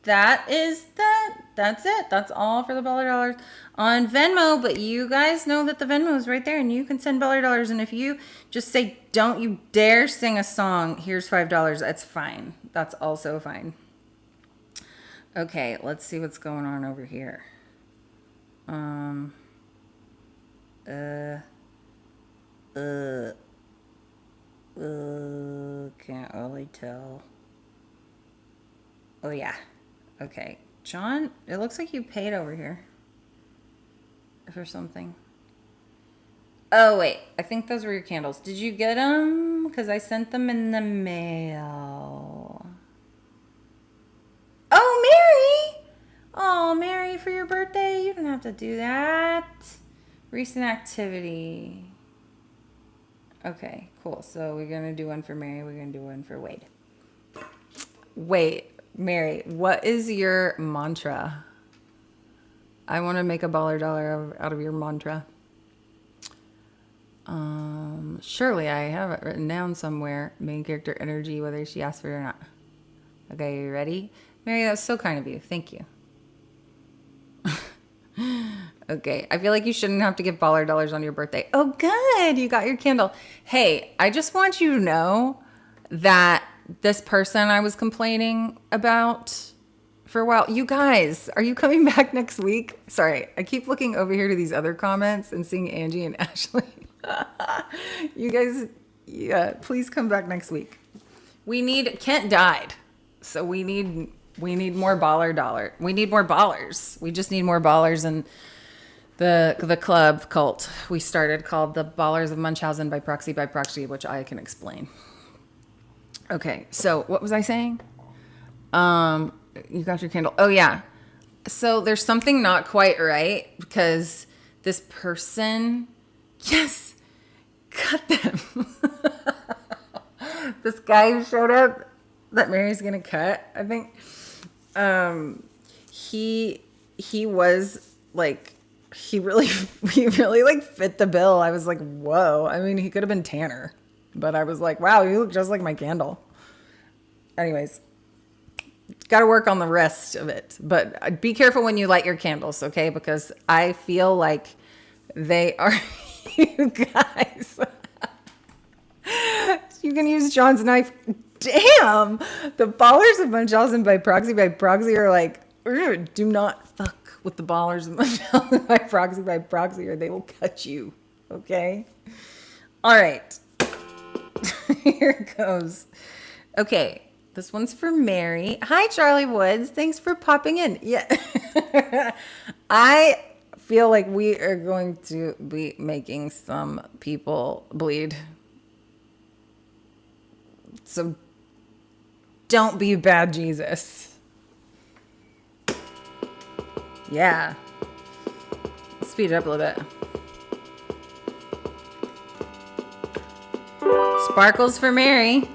that's it. That's all for the baller dollars on Venmo. But you guys know that the Venmo is right there and you can send baller dollars. And if you just say, don't you dare sing a song, here's $5. That's fine. That's also fine. Okay, let's see what's going on over here. Can't really tell. Oh yeah. Okay. John, it looks like you paid over here for something. Oh wait, I think those were your candles. Did you get them? Because I sent them in the mail. Oh, Mary! Oh, Mary, for your birthday, you don't have to do that. Recent activity. Okay, cool. So we're going to do one for Mary. We're going to do one for Wade. Wait, Mary, what is your mantra? I want to make a baller dollar out of your mantra. Surely I have it written down somewhere. Main character energy, whether she asked for it or not. Okay, you ready? Mary, that was so kind of you. Thank you. Okay, I feel like you shouldn't have to give baller dollars on your birthday. Oh, good. You got your candle. Hey, I just want you to know that this person I was complaining about for a while. You guys, are you coming back next week? Sorry, I keep looking over here to these other comments and seeing Angie and Ashley. You guys, yeah, please come back next week. Kent died, so we need more baller dollar. We need more ballers. We just need more ballers and the club cult we started called the Ballers of Munchausen by Proxy, which I can explain. Okay, so what was I saying? You got your candle. Oh yeah. So there's something not quite right because this person, yes, cut them. This guy who showed up that Mary's gonna cut, I think. He was like, he really like fit the bill. I was like, whoa. I mean, he could have been tanner, but I was like, wow, you look just like my candle. Anyways, got to work on the rest of it, but be careful when you light your candles. Okay. Because I feel like they are, you guys, you can use John's knife. Damn. The Ballers of Munchausen by Proxy are like Do not fuck with the Ballers of Munchausen by proxy, or they will cut you. Okay? All right. Here it goes. Okay. This one's for Mary. Hi, Charlie Woods. Thanks for popping in. Yeah. I feel like we are going to be making some people bleed. So don't be bad, Jesus. Yeah. Speed it up a little bit. Sparkles for Mary.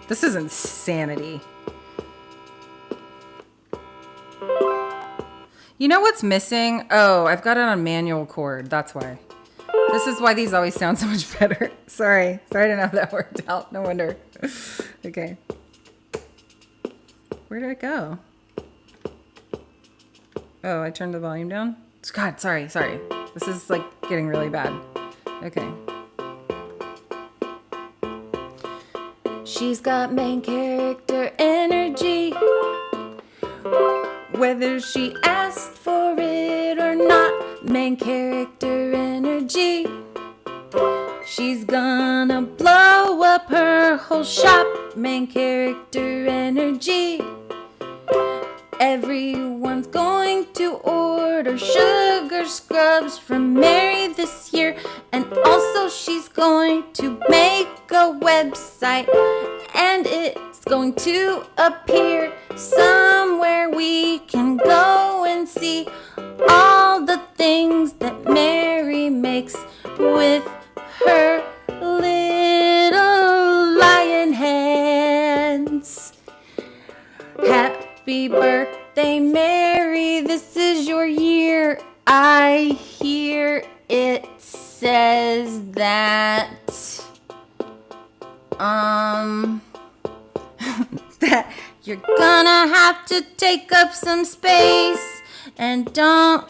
This is insanity. You know what's missing? Oh, I've got it on manual chord. That's why. This is why these always sound so much better. Sorry. Sorry I didn't have that worked out. No wonder. Okay. Where did it go? Oh, I turned the volume down? God, sorry. This is like getting really bad. Okay. She's got main character energy, whether she asked for it or not. Main character energy. She's gonna blow up her whole shop. Main character energy. Everyone's going to order sugar scrubs from Mary this year. And also she's going to make a website. And it's going to appear somewhere we can go and see all the things that Mary makes with her little lion hands. Happy birthday, Mary, this is your year. I hear it says that, that you're gonna have to take up some space and don't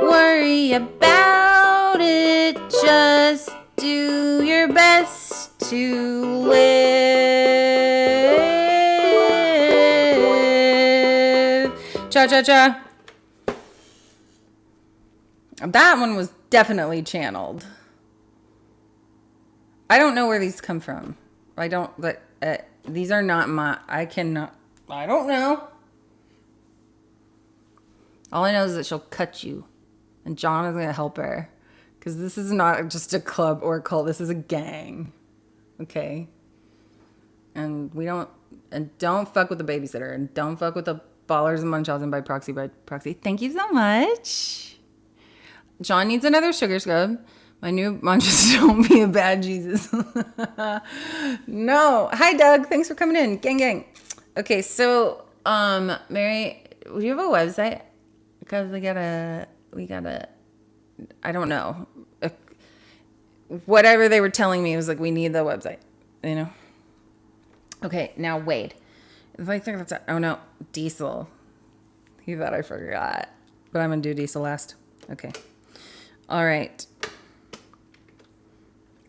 worry about it, just do your best to live. Cha-cha-cha. That one was definitely channeled. I don't know where these come from. These are not I don't know. All I know is that she'll cut you. And John is going to help her. Because this is not just a club or a cult. This is a gang. Okay? And don't fuck with the babysitter. And don't fuck with the Ballers of Munchausen by proxy. Thank you so much. John needs another sugar scrub. My new mantra is don't be a bad Jesus. No. Hi, Doug. Thanks for coming in. Gang. Okay, so, Mary, do you have a website? Because we gotta, I don't know. Whatever they were telling me was like, we need the website, you know? Okay, now Wade. If I think that's, oh no, Diesel. He thought I forgot. But I'm gonna do Diesel last. Okay. All right.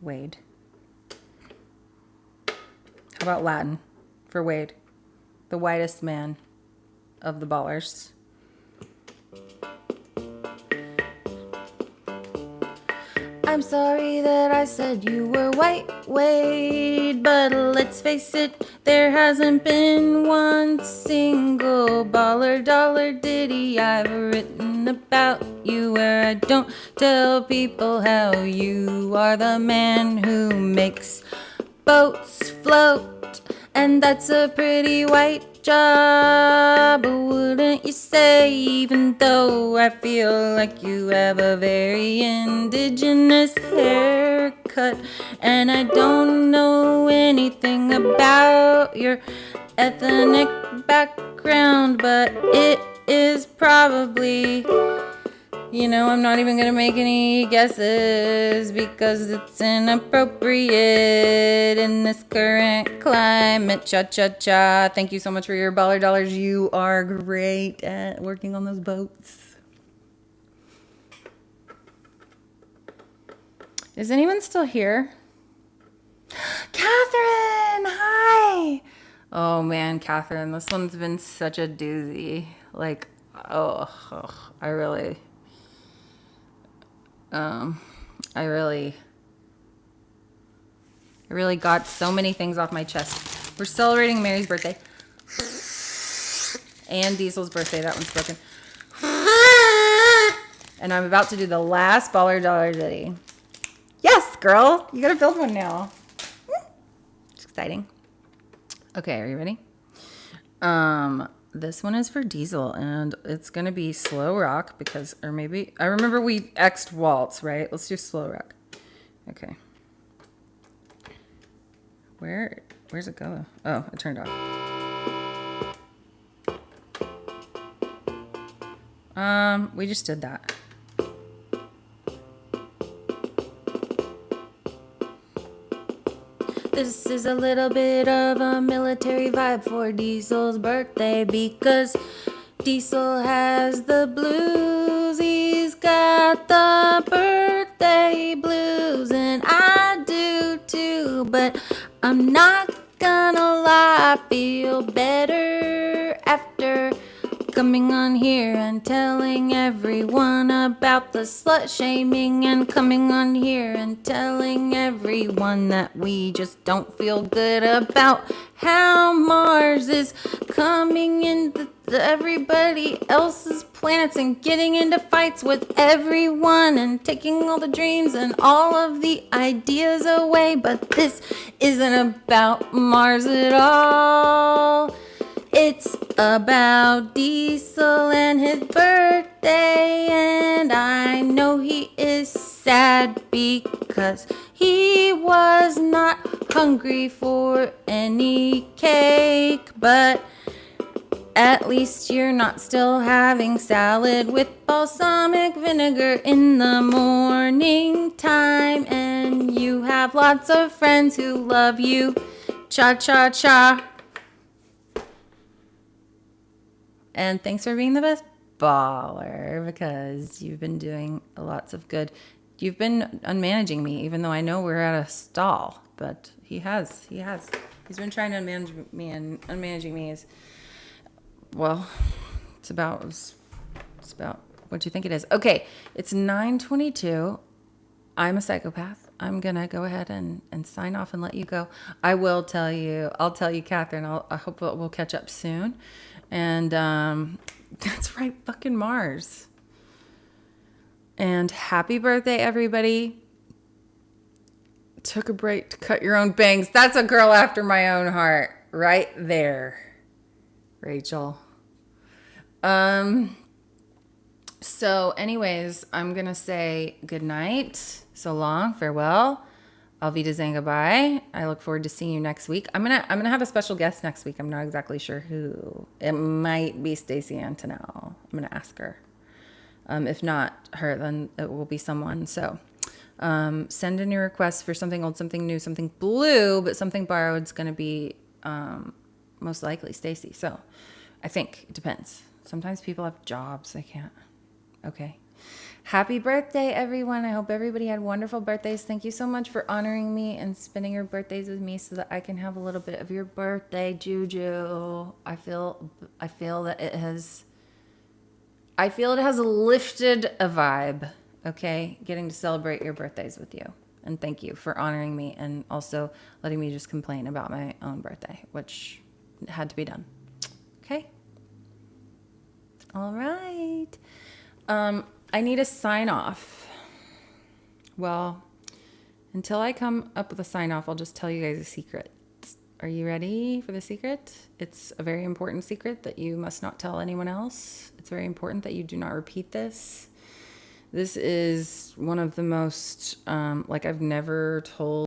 Wade. How about Latin for Wade? The whitest man of the ballers. I'm sorry that I said you were white, Wade, but let's face it, there hasn't been one single Baller-Dollar-Ditty I've written about you where I don't tell people how you are the man who makes boats float, and that's a pretty white job, wouldn't you say? Even though I feel like you have a very indigenous haircut, and I don't know anything about your ethnic background, but it is probably, you know, I'm not even gonna make any guesses because it's inappropriate in this current climate. Cha-cha-cha. Thank you so much for your $1 You are great at working on those boats. Is anyone still here? Kat, Oh man, Catherine, this one's been such a doozy. Like, I really, um, I really, I really got so many things off my chest. We're celebrating Mary's birthday and Diesel's birthday. That one's broken. And I'm about to do the last Baller-Dollar-Ditty. Yes, girl, you gotta build one now. It's exciting. Okay, are you ready? This one is for Diesel, and it's gonna be slow rock because, or maybe, I remember we X'd waltz, right? Let's do slow rock. Okay. Where's it go? Oh, it turned off. We just did that. This is a little bit of a military vibe for Diesel's birthday because Diesel has the blues. He's got the birthday blues, and I do too. But I'm not gonna lie, I feel better after coming on here and telling everyone about the slut shaming, and coming on here and telling everyone that we just don't feel good about how Mars is coming into everybody else's planets and getting into fights with everyone and taking all the dreams and all of the ideas away. But this isn't about Mars at all. It's about Diesel and his birthday, and I know he is sad because he was not hungry for any cake, but at least you're not still having salad with balsamic vinegar in the morning time, and you have lots of friends who love you. Cha-cha-cha. And thanks for being the best baller because you've been doing lots of good. You've been unmanaging me, even though I know we're at a stall, but he has. He's been trying to unmanage me, and unmanaging me is, well, it's about what you think it is. Okay, it's 9:22. I'm a psychopath. I'm going to go ahead and sign off and let you go. I'll tell you, Catherine, I hope we'll catch up soon. And that's right, fucking Mars. And happy birthday, everybody. Took a break to cut your own bangs. That's a girl after my own heart. Right there, Rachel. So anyways, I'm going to say good night. So long, farewell. Auf Wiedersehen, goodbye. I look forward to seeing you next week. I'm gonna have a special guest next week. I'm not exactly sure who. It might be Stacey Antonell. I'm gonna ask her. If not her, then it will be someone. So send in your requests for something old, something new, something blue, but something borrowed is gonna be most likely Stacey. So I think it depends. Sometimes people have jobs they can't. Okay. Happy birthday, everyone. I hope everybody had wonderful birthdays. Thank you so much for honoring me and spending your birthdays with me so that I can have a little bit of your birthday juju. I feel that it has lifted a vibe, okay? Getting to celebrate your birthdays with you. And thank you for honoring me and also letting me just complain about my own birthday, which had to be done. Okay? All right. I need a sign off. Well, until I come up with a sign off, I'll just tell you guys a secret. Are you ready for the secret? It's a very important secret that you must not tell anyone else. It's very important that you do not repeat this. This is one of the most, I've never told